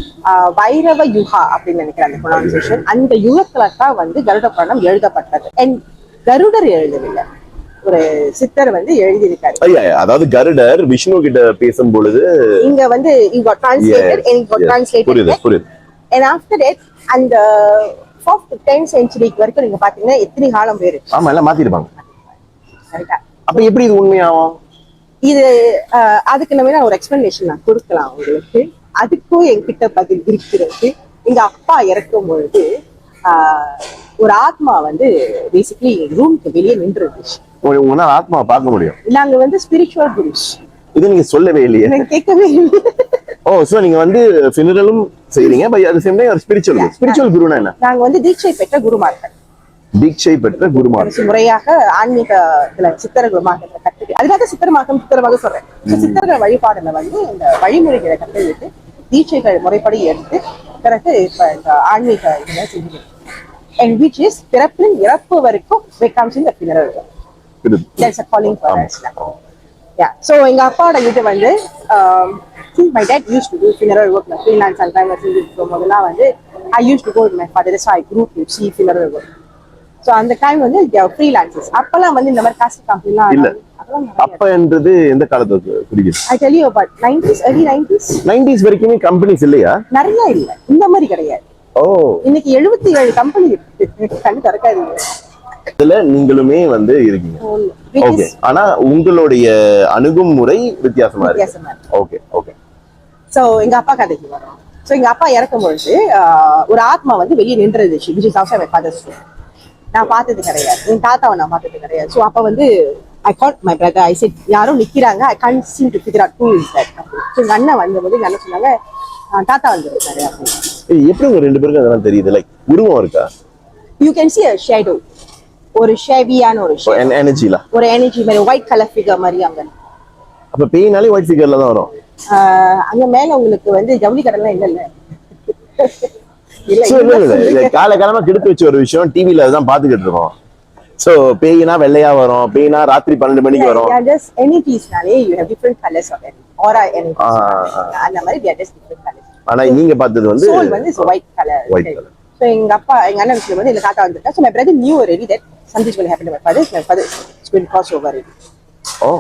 வைரவ யுகா அப்படின்னு நினைக்கிறேன் அந்த ப்ரொனன்சியேஷன். அந்த யுகத்துல தான் வந்து கருட புராணம் எழுதப்பட்டது. அண்ட் கருடர் எழுதவில்லை, ஒரு சித்தர் வந்து எழுதியிருக்காரு.
அதாவது கருடர் விஷ்ணு கிட்ட பேசும் பொழுது
இங்க வந்து and after that and 4th to 10th century வரைக்கும் நீங்க பாத்தீங்கன்னா எத்தனை காலம் பேரு
ஆமா எல்லாம் மாத்திருப்பாங்க. அப்ப எப்படி இது உண்மையாகும்?
இது அதுக்கு நம்ம ஒரு எக்ஸ்பிளனேஷன் நான் கொடுக்கலாம் உங்களுக்கு. அதுக்கும் என்கிட்ட பதில் இருக்கிறது. எங்க அப்பா இறக்கும் பொழுது ஒரு ஆத்மா வந்து பேசிக்கலி ரூமுக்கு வெளியே நின்று இருந்துச்சு.
உங்களால ஆத்மா பார்க்க முடியும்?
நாங்க வந்து ஸ்பிரிச்சுவல் குருஸ்.
இது நீங்க சொல்லவே இல்லையே.
நான் கேட்கவே இல்லை.
ஓ, சோ நீங்க வந்து ஃபினரலும் செய்றீங்க, பை அது சேம் டைம் ஒரு ஸ்பிரிச்சுவல் குருனா என்ன?
நாங்க வந்து தீட்சை பெற்ற குருமார்கள்.
தீட்சை பெற்ற குருமார்கள்
முறையாக ஆன்மீகத்துல சித்தர்கள் மார்க்கத்தை கற்றுக்கு, அதுக்காக சித்தரமாக சொல்றேன். சித்தர்கள் வழிபாடுல வந்து இந்த வழிமுறைகளை கற்றுக்கிட்டு தீட்சைகள் முறைப்படி எடுத்து பிறகு இப்ப இந்த ஆன்மீக இதெல்லாம் செஞ்சு and which is பிறப்பின் இறப்பு வரைக்கும் becomes in the funeral. There's a calling for us. Yeah. So எங்க அப்பாவோட இது வந்து since my dad used to do funeral work, like freelance and time செஞ்சுட்டு போதெல்லாம் வந்து I used to go with my father, so I grew to see funeral work. So அந்த time வந்து freelancers அப்பெல்லாம் வந்து இந்த மாதிரி காஸ்ட் கம்பெனிலாம்
இல்ல. அப்பன்றது எந்த காலத்துக்கு குறிக்குது? I
tell you about 90s, early 90s
வரைக்குமே கம்பெனிஸ் இல்லையா?
நிறைய இல்ல, இந்த மாதிரி கிடையாது.
ஓ,
இன்னைக்கு 77 கம்பெனி இருக்கு, கண்ணு திறக்காதீங்க.
இதுல நீங்களுமே வந்து இருக்கீங்க. ஓகே, ஆனா உங்களுடைய அணுகுமுறை வித்தியாசமா இருக்கு. Okay okay.
சோ எங்க அப்பா கதைக்கு வரோம். சோ எங்க அப்பா இறக்கும் பொழுது ஒரு ஆத்மா வந்து வெளியே நின்றுச்சு. which is also my father's story. நான் பார்த்தது கிடையாது, என் தாத்தாவை நான் பார்த்தது கிடையாது. சோ அப்ப வந்து I called my brother. I said யாரும் நிக்கிறாங்க, I can't seem to figure out who is that. So எங்க அண்ணன் வந்தபோது எங்க அண்ணன் சொன்னாங்க தாத்தா வந்துருக்காரு அப்படின்னு.
எப்படி உங்க ரெண்டு பேருக்கு அதெல்லாம் தெரியுது? லைக் உருவம் இருக்கா?
You can see a shadow, ஒரு ஷேவியான ஒரு
எனர்ஜில, ஒரு
எனர்ஜி மாதிரி ஒயிட் கலர் ஃபிகர் மாதிரி அங்க.
அப்ப பேய்னாலே ஒயிட் ஃபிகர்ல தான் வரும்.
அங்க மேல உங்களுக்கு வந்து ஜவுளி கடலாம் இல்லல்ல.
இல்ல காலகாலமா கெடுத்து வச்ச ஒரு விஷயம் டிவில அதான் பாத்துக்கிட்டு இருக்கோம். சோ பேய்னா வெள்ளையா வரும், பேய்னா ராத்திரி 12 மணிக்கு வரும்.
just entities-நாலே you have different colors of it. aura entities. அந்த மாதிரி they are just different colors.
ஆனா நீங்க பார்த்தது வந்து
soul வந்து white color.
white color.
So எங்க அண்ணன் விஷயம் வந்து இந்த தாத்தா வந்துட்டா. So my brother new already that something will happen to my father. My father is going to cross over already.
Oh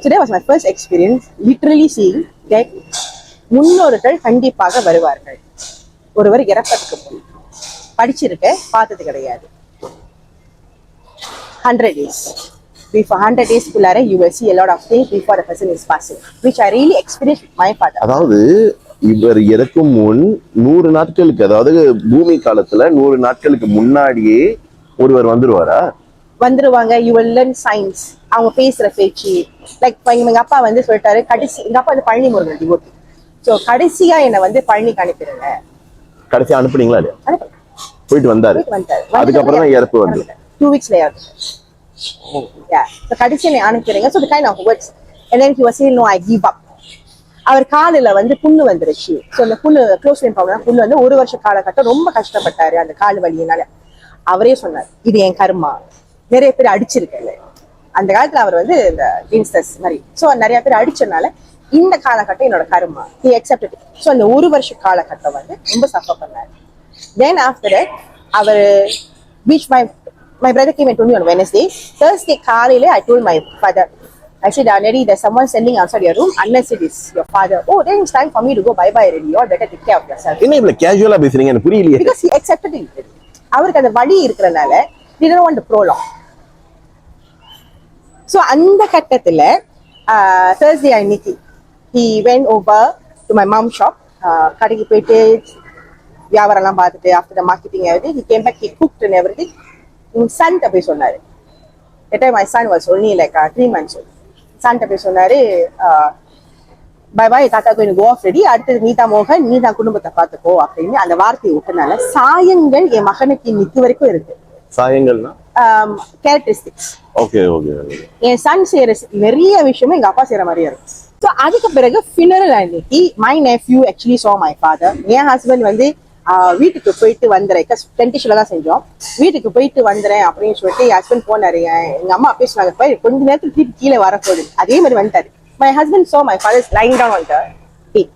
So that was my first experience, literally seeing that முன்னோர்கள் கண்டிப்பாக வருவார்கள். ஒருவர் இறப்பதற்கு முன் படிச்சிருக்க பார்த்தது கிடையாது. 100 days. Before 100 days குள்ளார you will see a lot of things before the person is passing, which I really experienced with my father.
அதாவது இவர் இறக்கும் முன் 100 நாட்களுக்கு, அதாவது பூமி காலத்துல 100 நாட்களுக்கு முன்னாடியே ஒருவர் வந்துருவாரா?
வந்துருவாங்க. You will learn science. அவங்க பேசுற பேச்சு லைக் எங்க அப்பா வந்து சொல்லிட்டாரு, கடைசி எங்க அப்பா வந்து பழனி முருகன் டிவோட்டி. ஸோ கடைசியா என்னை வந்து பழனிக்கு அனுப்பிடுங்க.
கடைசியா அனுப்புனீங்களா இல்லையா? போயிட்டு வந்தாரு. அதுக்கப்புறம் தான் இறப்பு வந்து
2 weeks later. Yeah. So கடைசியா என்னை அனுப்பிடுங்க. So the kind of words. And then he was saying, no, I give up. அவர் காலில் வந்து புண்ணு வந்துருச்சு. ஸோ அந்த புண்ணு க்ளோஸ் லைன் ப்ராப்ளம் புண்ணு வந்து 1 வருஷ காலகட்டம் ரொம்ப கஷ்டப்பட்டாரு அந்த கால் வலியினால. அவரே சொன்னார், இது என் கர்மா. நிறைய பேர் அடிச்சிருக்கல அந்த காலத்துல அவர் வந்து இந்த கிங்ஸ்டர்ஸ் மாதிரி. ஸோ நிறைய பேர் அடிச்சனால இந்த காலகட்டம் என்னோட கர்மா. He accepted. ஸோ அந்த 1 வருஷ காலகட்டம் வந்து ரொம்ப சஃபர் பண்ணாரு. தென் ஆஃப்டர் தட் அவர் which my brother came and told me on Wednesday. Thursday காலையில I told my father, I said, Daddy, there's someone standing outside your room. Unless it is your father. Oh, then it's time for me to go bye-bye already. You all better take care of yourself.
என்ன இவ்வளவு கேஷுவலா பேசுறீங்க? எனக்கு புரியலையே.
Because he accepted it. அவருக்கு அந்த வலி இருக்கிறனால he didn't want to prolong. So அந்த கட்டத்துல Thursday அன்னைக்கு he went over to my mom's shop. கடைக்கு போயிட்டு வியாபாரம்லாம் பார்த்துட்டு after the marketing everything he came back, he cooked and everything. N son போய் சொன்னாரு. That time my son was only like 3 months old. son போய் சொன்னாரு, by by தாத்தா கோயில் கோ of ready, அடுத்தது நீதா மோகன், நீதா குடும்பத்தை பார்த்துக்கோ அப்படின்னு அந்த வார்த்தையை விட்டனால சாயங்கள் என் மகனுக்கு இன்னைக்கு வரைக்கும் இருக்கு.
சாயங்கள்னா
கேரக்டரிஸ்டிக்ஸ்.
Okay okay.
என் சன் செய்யற நிறைய விஷயமும் எங்க அப்பா செய்யற மாதிரியே இருக்கும். ஸோ அதுக்கு பிறகு ஃபினரல் அன்னைக்கு மை நெஃப்யூ ஆக்சுவலி சா மை ஃபாதர். என் ஹஸ்பண்ட் வந்து வீட்டுக்கு போயிட்டு வந்துறேன், டென்டிஷன்ல தான் செஞ்சோம். வீட்டுக்கு போயிட்டு வந்துறேன் அப்படின்னு சொல்லிட்டு என் ஹஸ்பண்ட் போனாரு. எங்க அம்மா அப்பயே சொன்னாங்க, போய் கொஞ்ச நேரத்துக்கு வீட்டு கீழே வரப்போகுது. அதே மாதிரி வந்துட்டாரு. மை ஹஸ்பண்ட் சா my father lying down on the bed.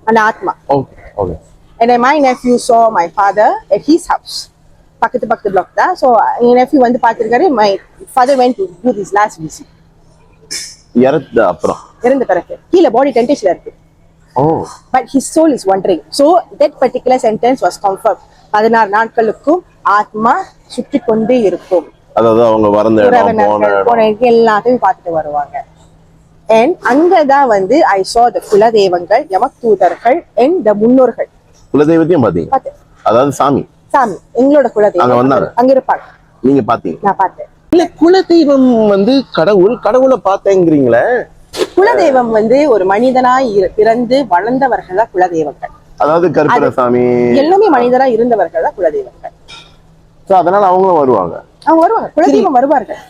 அந்த ஆத்மா.
Okay.
And my nephew saw my father at his house. பக்கத்து பிளாக் தான். ஸோ என் நெஃப்யூ வந்து பார்த்துருக்காரு. My father went to do his last visit. இறந்த பிறகு கீழே பாடி டென்டேஷன்ல இருக்கு. But his soul is wandering. So that particular sentence was confirmed. 16 நாட்களுக்கும் ஆத்மா சுற்றி கொண்டே இருக்கும்.
அதாவது அவங்க வரந்த இடம்
எல்லாத்தையும் பார்த்துட்டு வருவாங்க. And அங்கதான் வந்து I saw the குலதெய்வங்கள், யமதூதர்கள் and the முன்னோர்கள்.
குலதெய்வத்தையும் பாத்தீங்க? அதாவது சாமி
எங்களோட குலதெய்வம் அங்க இருப்பாங்க.
நீங்க பாத்தீங்க?
நான் பார்த்தேன்.
இல்ல குலதெய்வம் வந்து கடவுளை பார்த்தேங்கிறீங்களே.
குலதெய்வம் வந்து ஒரு மனிதனாய் பிறந்து வளர்ந்தவர்கள் தான் குலதெய்வங்கள்.
அதாவது கருப்பரசாமி
எல்லாமே மனிதனா இருந்தவர்கள் தான் குலதெய்வங்கள்.
அதனால அவங்களும் வருவாங்க.
அவங்க வருவாங்க, குலதெய்வம் வருவார்கள்.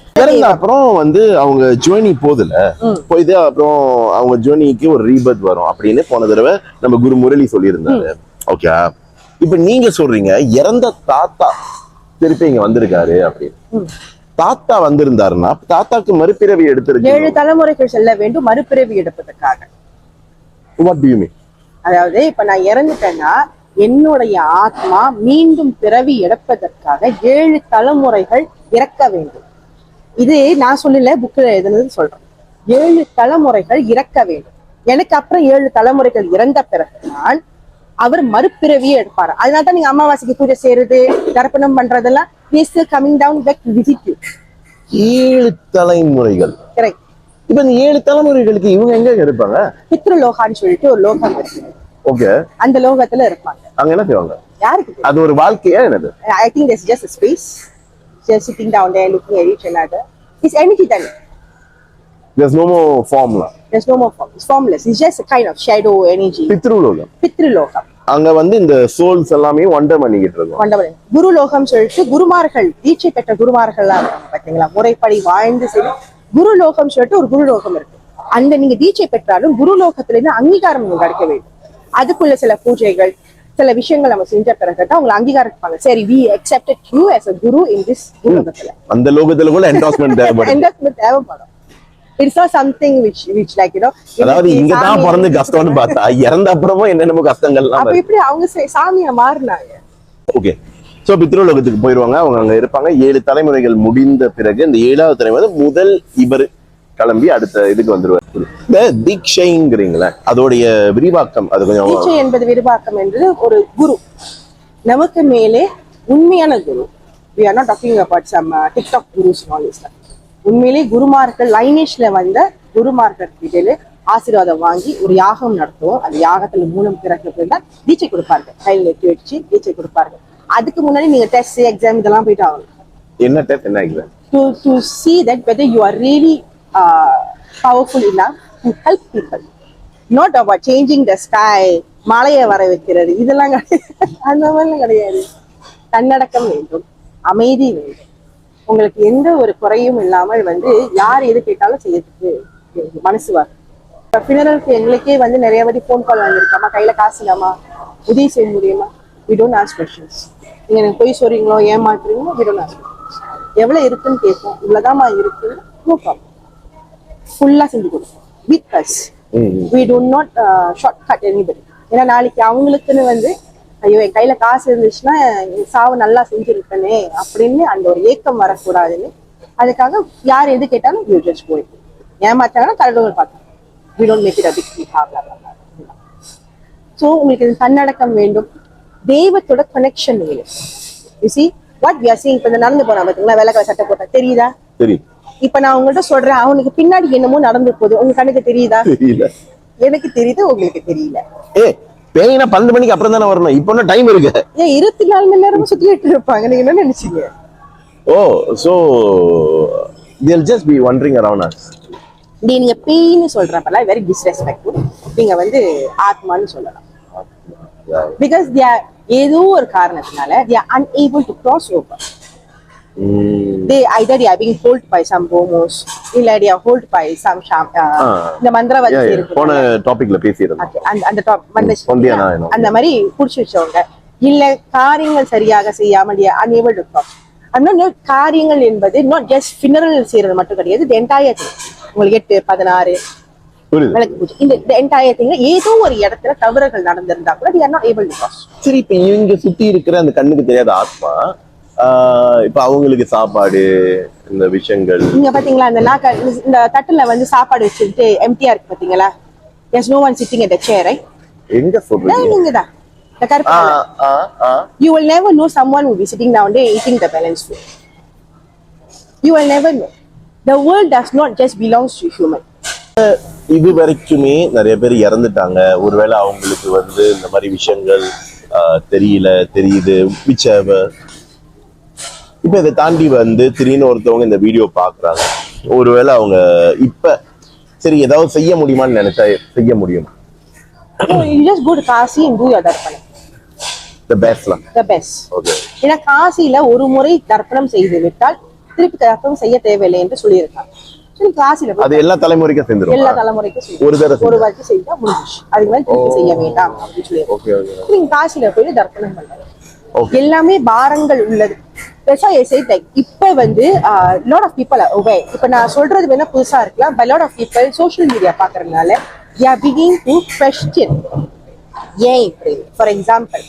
அப்புறம் வந்து அவங்க ஜோனி போயிது. அப்புறம் அவங்க ஜோனிக்கு ஒரு ரீபர்த் வரும் அப்படின்னு போன தடவை நம்ம குரு முரளி சொல்லியிருந்தாரு. ஓகே, இப்ப நீங்க சொல்றீங்க இறந்த தாத்தா திருப்பி இங்க வந்திருக்காரு அப்படின்னு. தாத்தா வந்திருந்தாருன்னா தாத்தாக்கு மறுபிறவி எடுத்திருக்கு.
7 தலைமுறைகள் செல்ல வேண்டும் மறுபிறவி எடுப்பதற்காக.
What do you mean?
அதாவது இப்ப நான் இறந்துட்டேன்னா என்னுடைய ஆத்மா மீண்டும் பிறவி எடுப்பதற்காக 7 தலைமுறைகள் இறக்க வேண்டும். இது நான் சொல்லல, புக்கில் எழுதுனது சொல்றேன். 7 தலைமுறைகள் இறக்க வேண்டும். எனக்கு அப்புறம் 7 தலைமுறைகள் இறந்த பிறகுதான் அவர் மறுபிறவியே எடுப்பாரு. அதனாலதான் நீங்க அமாவாசைக்கு பூஜை செய்யறது, தர்ப்பணம் பண்றதெல்லாம் coming down back to visit you.
7 தலைமுறைகள்.
கரெக்ட்.
இப்ப இந்த 7 தலைமுறைகளுக்கு இவங்க எங்க இருப்பாங்க?
பித்ருலோகான்னு சொல்லிட்டு ஒரு லோகம் இருக்கு.
ஓகே.
அந்த லோகத்துல இருப்பாங்க.
அங்க என்ன செய்வாங்க?
யாருக்கு?
அது ஒரு வாழ்க்கையா என்னது?
I think there's just a space, just sitting down there looking at each another. It's energy then.
There's no more formula.
There's no more form. It's formless. It's just a kind of shadow energy. பித்ருலோகம்.
அங்க வந்து இந்த souls எல்லாமே wonder பண்ணிக்கிட்டு இருக்கும்.
குரு லோகம் சொல்லிட்டு குருமார்கள், தீட்சை பெற்ற குருமார்கள்லாம் இருக்காங்க பாத்தீங்களா, முறைப்படி வாழ்ந்து செய்யும் குரு லோகம் சொல்லிட்டு ஒரு குரு லோகம் இருக்கு. அந்த நீங்க தீட்சை பெற்றாலும் குரு லோகத்துல இருந்து அங்கீகாரம் நீங்க கிடைக்க வேண்டும். அதுக்குள்ள சில பூஜைகள், சில விஷயங்கள் நம்ம செஞ்ச பிறகுதான் உங்களை அங்கீகாரம் இருப்பாங்க. சரி, we accepted you as a guru in this லோகத்துல.
அந்த லோகத்துல கூட என்டாஸ்மென்ட் தேவைப்படும்.
என்டாஸ்மென்ட் தேவைப்படும். It's not something which like
அதாவது இங்க தான் பிறந்து கஷ்டம்னு பார்த்தா இறந்த அப்புறமும் என்னென்னமோ கஷ்டங்கள்லாம்
அப்ப இப்படி அவங்க சாமியா மாறினாங்க.
ஓகே. சோ பித்ருலோகத்துக்கு போயிருவாங்க, அவங்க அங்க இருப்பாங்க. 7 தலைமுறைகள் முடிந்த பிறகு இந்த 7வது தலைமுறை முதல் இவர் கிளம்பி அடுத்த இதுக்கு வந்துருவார். இந்த தீட்சைங்கிறீங்களா, அதோடைய விரிவாக்கம் அது கொஞ்சம்.
தீட்சை என்பது விரிவாக்கம் என்பது ஒரு குரு, நமக்கு மேலே உண்மையான குரு. We are not talking about some TikTok gurus and all this stuff. உண்மையிலே குருமார்கள் லைனேஜ்ல வந்த குருமார்கள் கிட்ட ஆசீர்வாதம் வாங்கி ஒரு யாகம் நடத்துவோம். அந்த யாகத்துல மூலம் பிறகு தான் தீட்சை கொடுப்பார்கள், கையில் நெட்டி வச்சு தீட்சை கொடுப்பார்கள். அதுக்கு முன்னாடி நீங்க டெஸ்ட் எக்ஸாம் இதெல்லாம் போயிட்டு ஆகணும்.
என்ன டெஸ்ட், என்ன exam?
to see that whether you are really powerful enough to help people, not about changing the sky, மலையை வர வைக்கிறது, இதெல்லாம் அந்த மாதிரிலாம் கிடையாது. தன்னடக்கம் வேண்டும், அமைதி வேண்டும். உங்களுக்கு எந்த ஒரு குறையும் இல்லாமல் யார் எது கேட்டாலும் செய்யறதுக்கு மனசு வரும். பின்னருக்கு எங்களுக்கே நிறைய வாட்டி ஃபோன் கால் வந்திருக்காமா, கையில காசு இல்லாமா, உதவி செய்ய முடியுமா? we don't ask questions. நீங்க எனக்கு பொய் சொல்றீங்களோ ஏமாத்துறீங்களோ, we don't ask questions. எவ்வளவு இருக்குன்னு கேட்போம். இவ்வளவுதான்மா இருக்கு, நோ ப்ராப்ளம், ஃபுல்லா செஞ்சு கொடுப்போம் with us. we do not shortcut anybody. ஏன்னா நாளைக்கு அவங்களுக்குன்னு ஐயோ என் கையில காசு இருந்துச்சுன்னா சாவு நல்லா செஞ்சிருப்பேனே அப்படின்னு அந்த ஒரு ஏக்கம் வரக்கூடாதுன்னு அதுக்காக யார் எது கேட்டாலும் யூ ஜஸ்ட் கோ. ஏமாத்தாங்கன்னா கரடுகள் பார்க்கணும். we don't make it a big deal. So உங்களுக்கு இது தன்னடக்கம் வேண்டும், தெய்வத்தோட கனெக்ஷன் வேணும். you see what we are seeing. இப்ப இந்த நடந்து போனா பாத்தீங்களா, வெள்ளக்கார சட்டை போட்டா தெரியுதா? தெரியும். இப்ப நான் உங்கள்கிட்ட சொல்றேன், அவனுக்கு பின்னாடி என்னமோ நடந்து போகுது, உங்க கண்ணுக்கு தெரியுதா? தெரியல. எனக்கு தெரியுது, உங்களுக்கு தெரியல.
பேயினா 12 மணிக்கு அப்புறம் தானே வரணும், இப்போ என்ன டைம் இருக்கு?
24 மணி நேரமும் சுத்திட்டு இருப்பாங்க. நீங்க என்ன நினைச்சீங்க?
ஓ, so they'll just be wandering around us.
நீங்க பேய்னு சொல்றப்பல வெரி டிஸ்ரெஸ்பெக்ட்ஃபுல். நீங்க ஆத்மான்னு சொல்லலாம். because they are ஏதோ ஒரு காரணத்தினால they are unable to cross over. either they are being held by some bomos, இல்ல they are held by some இந்த மந்திரவாதி இருக்கு.
போன டாபிக்ல பேசியிருந்தோம்.
அந்த அந்த மாதிரி புடிச்சு வச்சவங்க, இல்ல காரியங்கள் சரியாக செய்யாமல் they are unable to cross. அதனால காரியங்கள் என்பது not just funeral செய்யறது மட்டும் கிடையாது. the entire thing, உங்களுக்கு 8, 16 விளக்கு பூஜை, இந்த என்டையர் திங் ஏதோ ஒரு இடத்துல தவறுகள் நடந்திருந்தா கூட they are not able to cross.
சரி, இப்ப இவங்க சுத்தி இருக்கிற அந்த கண்ணுக்கு தெரியாத ஆத்மா, இப்ப அவங்களுக்கு சாப்பாடு இந்த விஷயங்கள்
நீங்க பாத்தீங்களா, இந்த தட்டுல சாப்பாடு வச்சுட்டு எம்டியா இருக்கு பாத்தீங்களா? there's no one sitting at the chair, right?
எங்க சொல்றீங்க?
நீங்க தான் the கருப்பு. you will never know someone will be sitting down there eating the balance food. you will never know. the world does not just belongs to human.
இது வரைக்குமே நிறைய பேர் இறந்துட்டாங்க. ஒருவேளை அவங்களுக்கு இந்த மாதிரி விஷயங்கள் தெரியல, தெரியுது, whichever. இப்ப இதை தாண்டி திடீர்னு ஒருத்தவங்க இந்த வீடியோ பாக்குறாங்க. ஒருவேளை அவங்க இப்ப சரி ஏதாவது செய்ய முடியுமான்னு நினைச்சா செய்ய முடியும்.
you just go to Kasi and do your darpanam.
the best lah.
the best.
okay.
ஏன்னா காசில ஒரு முறை தர்ப்பணம் செய்து விட்டால் திருப்பி தர்ப்பணம் செய்ய தேவையில்லை என்று சொல்லியிருக்காங்க. காசில
அது எல்லா தலைமுறைக்கும் சேர்ந்துரும்.
எல்லா தலைமுறைக்கும்
ஒரு
வாட்டி செய்தா முடிஞ்சிச்சு. அதுக்கு மேல திருப்பி செய்ய வேண்டாம் அப்படின்னு சொல்லி நீங்க காசில போய் தர்ப்பணம் பண்றாங்க. எல்லாமே பாரங்கள் உள்ளது. இப்ப lot of people are aware. இப்ப நான் சொல்றது புதுசா இருக்கலாம், but lot of people social media பாக்குறதுனால they are beginning to question. ஏன் இப்படி? for example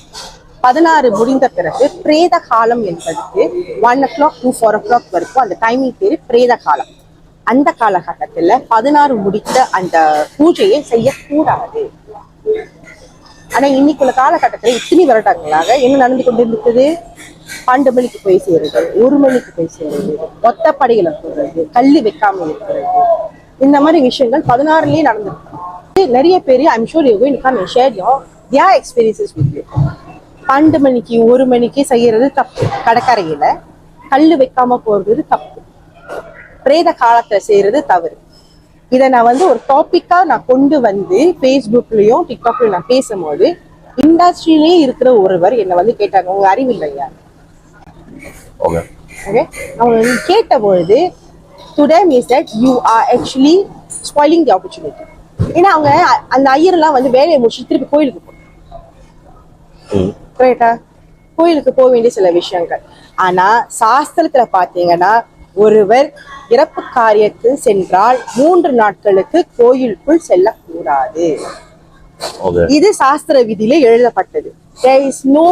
16 முடிந்த பிறகு பிரேத காலம் என்பதுக்கு 1 o'clock to 4 o'clock வரைக்கும் அந்த டைமிங் பேரு பிரேத காலம். அந்த காலகட்டத்துல 16 முடித்த அந்த பூஜையை செய்யக்கூடாது. ஆனா இன்னைக்குள்ள காலகட்டத்துல இத்தனை வருடங்களாக என்ன நடந்து கொண்டிருந்தது? 12 மணிக்கு போய் சேருது, 1 மணிக்கு போய் சேருது, ஒத்தப்படைகளை போடுறது, கல்லு வைக்காம இருக்கிறது, இந்த மாதிரி விஷயங்கள் 16லயே நடந்துருக்கு. நிறைய பேரு I'm sure you're going to come and share their experiences with you. 12 மணிக்கு 1 மணிக்கு செய்யறது தப்பு. கடற்கரையில கல்லு வைக்காம போறது தப்பு. பிரேத காலத்தை செய்யறது தவறு. இதை நான் ஒரு டாபிக்கா நான் கொண்டு ஃபேஸ்புக்லயும் டிக்டாக்லயும் நான் பேசும்போது இண்டஸ்ட்ரியிலேயே இருக்கிற ஒருவர் என்ன கேட்டாங்க, உங்க அறிவு இல்லையா? ஓகே, அவங்க கேட்ட பொழுது to them is that you are actually spoiling the opportunity. ஏன்னா அவங்க அந்த ஐயர்லாம் வேலையை முடிச்சு திருப்பி கோயிலுக்கு போகணும். கரெக்டா? கோயிலுக்கு போக வேண்டிய சில விஷயங்கள். ஆனா சாஸ்திரத்துல பாத்தீங்கன்னா ஒருவர் இறப்பு காரியத்துக்கு சென்றால் 3 நாட்களுக்கு கோயிலுக்குள் செல்லக்கூடாது. இது சாஸ்திர விதியில எழுதப்பட்டது. There is no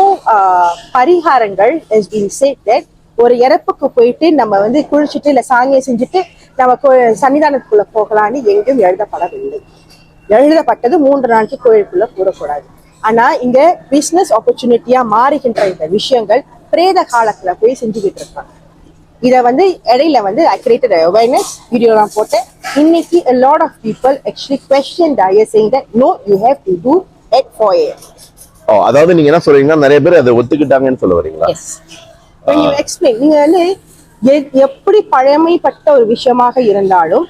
பரிகாரங்கள் has been said that ஒரு இறப்புக்கு போயிட்டு நம்ம வந்து குளிச்சுட்டு இல்ல சாங்கியம் செஞ்சுட்டு நம்ம சன்னிதானத்துக்குள்ள போகலான்னு எங்கும் எழுதப்படவில்லை. எழுதப்பட்டது 3 நாளைக்கு கோயிலுக்குள்ள கூடக்கூடாது. ஆனா இங்க பிசினஸ் ஆப்பர்ச்சுனிட்டியா மாறுகின்ற இந்த விஷயங்கள் பிரேத காலத்துல போய் செஞ்சுக்கிட்டு இருக்காங்க. இத வந்து இடையில வந்து I created awareness வீடியோ எல்லாம் போட்டேன். இன்னைக்கு a lot of people actually question diet saying that no you have to do at 4 AM.
அதாவது நீங்க என்ன சொல்றீங்கன்னா நிறைய பேர் அதை ஒத்துக்கிட்டாங்கன்னு சொல்ல வரீங்களா?
Yes. When you explain நீங்க வந்து எப்படி பழமைப்பட்ட ஒரு விஷயமாக இருந்தாலும்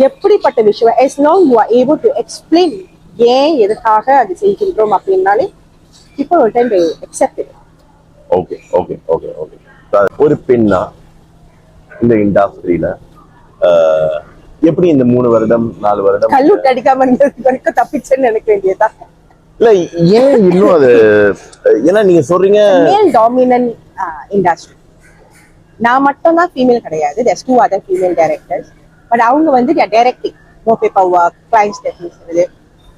எப்படிப்பட்ட விஷயம் as long you are able to explain ஏன் எதுக்காக அது செய்கின்றோம் அப்படின்னாலே people will tend to accept it.
Okay okay okay okay. ஒரு பெண்ணா இந்த இண்டஸ்ட்ரியில எப்படி இந்த 3 வருடம் 4 வருடம்
கல்லூட்டு அடிக்காம இருந்தது வரைக்கும் தப்பிச்சேன்னு நினைக்க வேண்டியதா?
இல்ல ஏன் இன்னும் அது ஏன்னா நீங்க சொல்றீங்க
மேல் டாமினன்ட் இண்டஸ்ட்ரி. நான் மட்டும் தான் ஃபீமேல் கிடையாது. there's 2 other female directors. But அவங்க வந்து they are directing more paperwork, clients techniques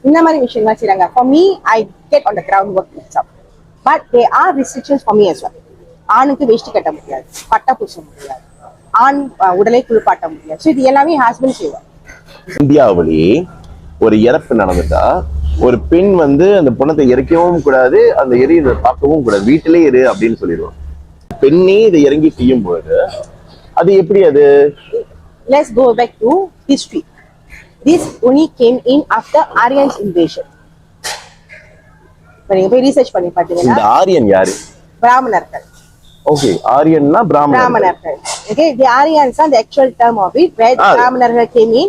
இந்த மாதிரி விஷயங்கள் செய்றாங்க. For me I get on the ground work itself. But there are restrictions for me as well. ஆணுக்கு வேஷ்டி கட்ட முடியாது, பட்டை பூச முடியாது, ஆண் உடலை குளிப்பாட்ட முடியாது. ஸோ இது எல்லாமே ஹஸ்பண்ட் செய்வார்.
இந்தியாவிலேயே ஒரு இறப்பு நடந்துட்டா ஒரு பெண் வந்து அந்த பணத்தை எரிக்கவும் கூடாது, அந்த எரியை பார்க்கவும் கூடாது, வீட்டிலே இரு அப்படின்னு சொல்லிடுவோம். பெண்ணே இதை இறங்கி செய்யும் பொழுது அது எப்படி அது?
Let's go back to history. This only came in after Aryan's invasion. நீங்க போய் ரிசர்ச் பண்ணி பாத்தீங்கன்னா
இந்த ஆரியன் யாரு?
பிராமணர்கள்.
ஓகே, ஆரியன்னா
பிராமணர்கள். Okay, the Aryans are the actual term of it. Where பிராமணர்கள் came in,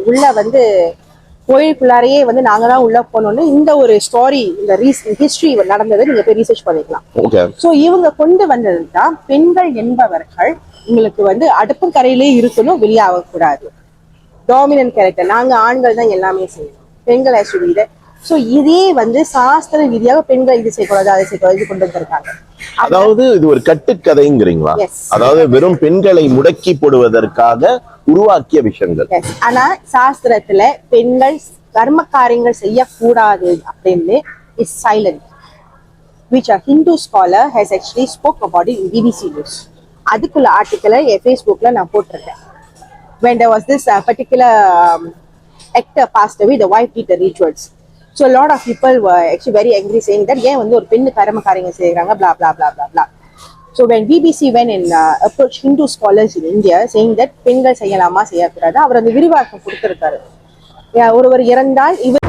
உள்ள வந்து கோயிலுக்குள்ளாரையே வந்து நாங்க தான் உள்ள போனோம்னு இந்த ஒரு ஸ்டோரி, இந்த ஹிஸ்டரி நடந்ததை நீங்க போய் ரிசர்ச் பண்ணிக்கலாம்.
ஓகே.
சோ இவங்க கொண்டு வந்தது தான் பெண்கள் என்பவர்கள் உங்களுக்கு வந்து அடுப்பு கரையிலே இருக்கணும், வெளியாக கூடாது. டாமினன்ட் கேரக்டர், நாங்க ஆண்கள் தான் எல்லாமே செய்யணும், பெண்கள் ஆக்சுவலி. சோ இதே வந்து சாஸ்திர ரீதியாக பெண்கள் இது செய்யக்கூடாது, அதை செய்யக்கூடாது, இது கொண்டு வந்திருக்காங்க.
அதாவது இது ஒரு கட்டுக்கதைங்கிறீங்களா? அதாவது வெறும் பெண்களை முடக்கி போடுவதற்காக உருவாக்கிய விஷயங்கள்.
ஆனா சாஸ்திரத்துல பெண்கள் கர்ம காரியங்கள் செய்யக்கூடாது அப்படின்னு is silent, which a Hindu scholar has actually spoke about it in BBC News. அதுக்குள்ள ஆர்டிக்கலை என் Facebookல நான் போட்டிருக்கேன். When there was this particular actor passed away, the wife did the rituals. So a lot of people were actually very angry saying that ஏன் வந்து ஒரு பெண்ணு கர்ம காரியங்கள் செய்யறாங்க, blah blah blah blah blah. So when BBC went and approached Hindu scholars in India saying that பெண்கள் செய்யலாமா செய்யக்கூடாது, அவர் அந்த விரிவாக்கம் கொடுத்திருக்காரு. ஒருவர் இறந்தால் இவர்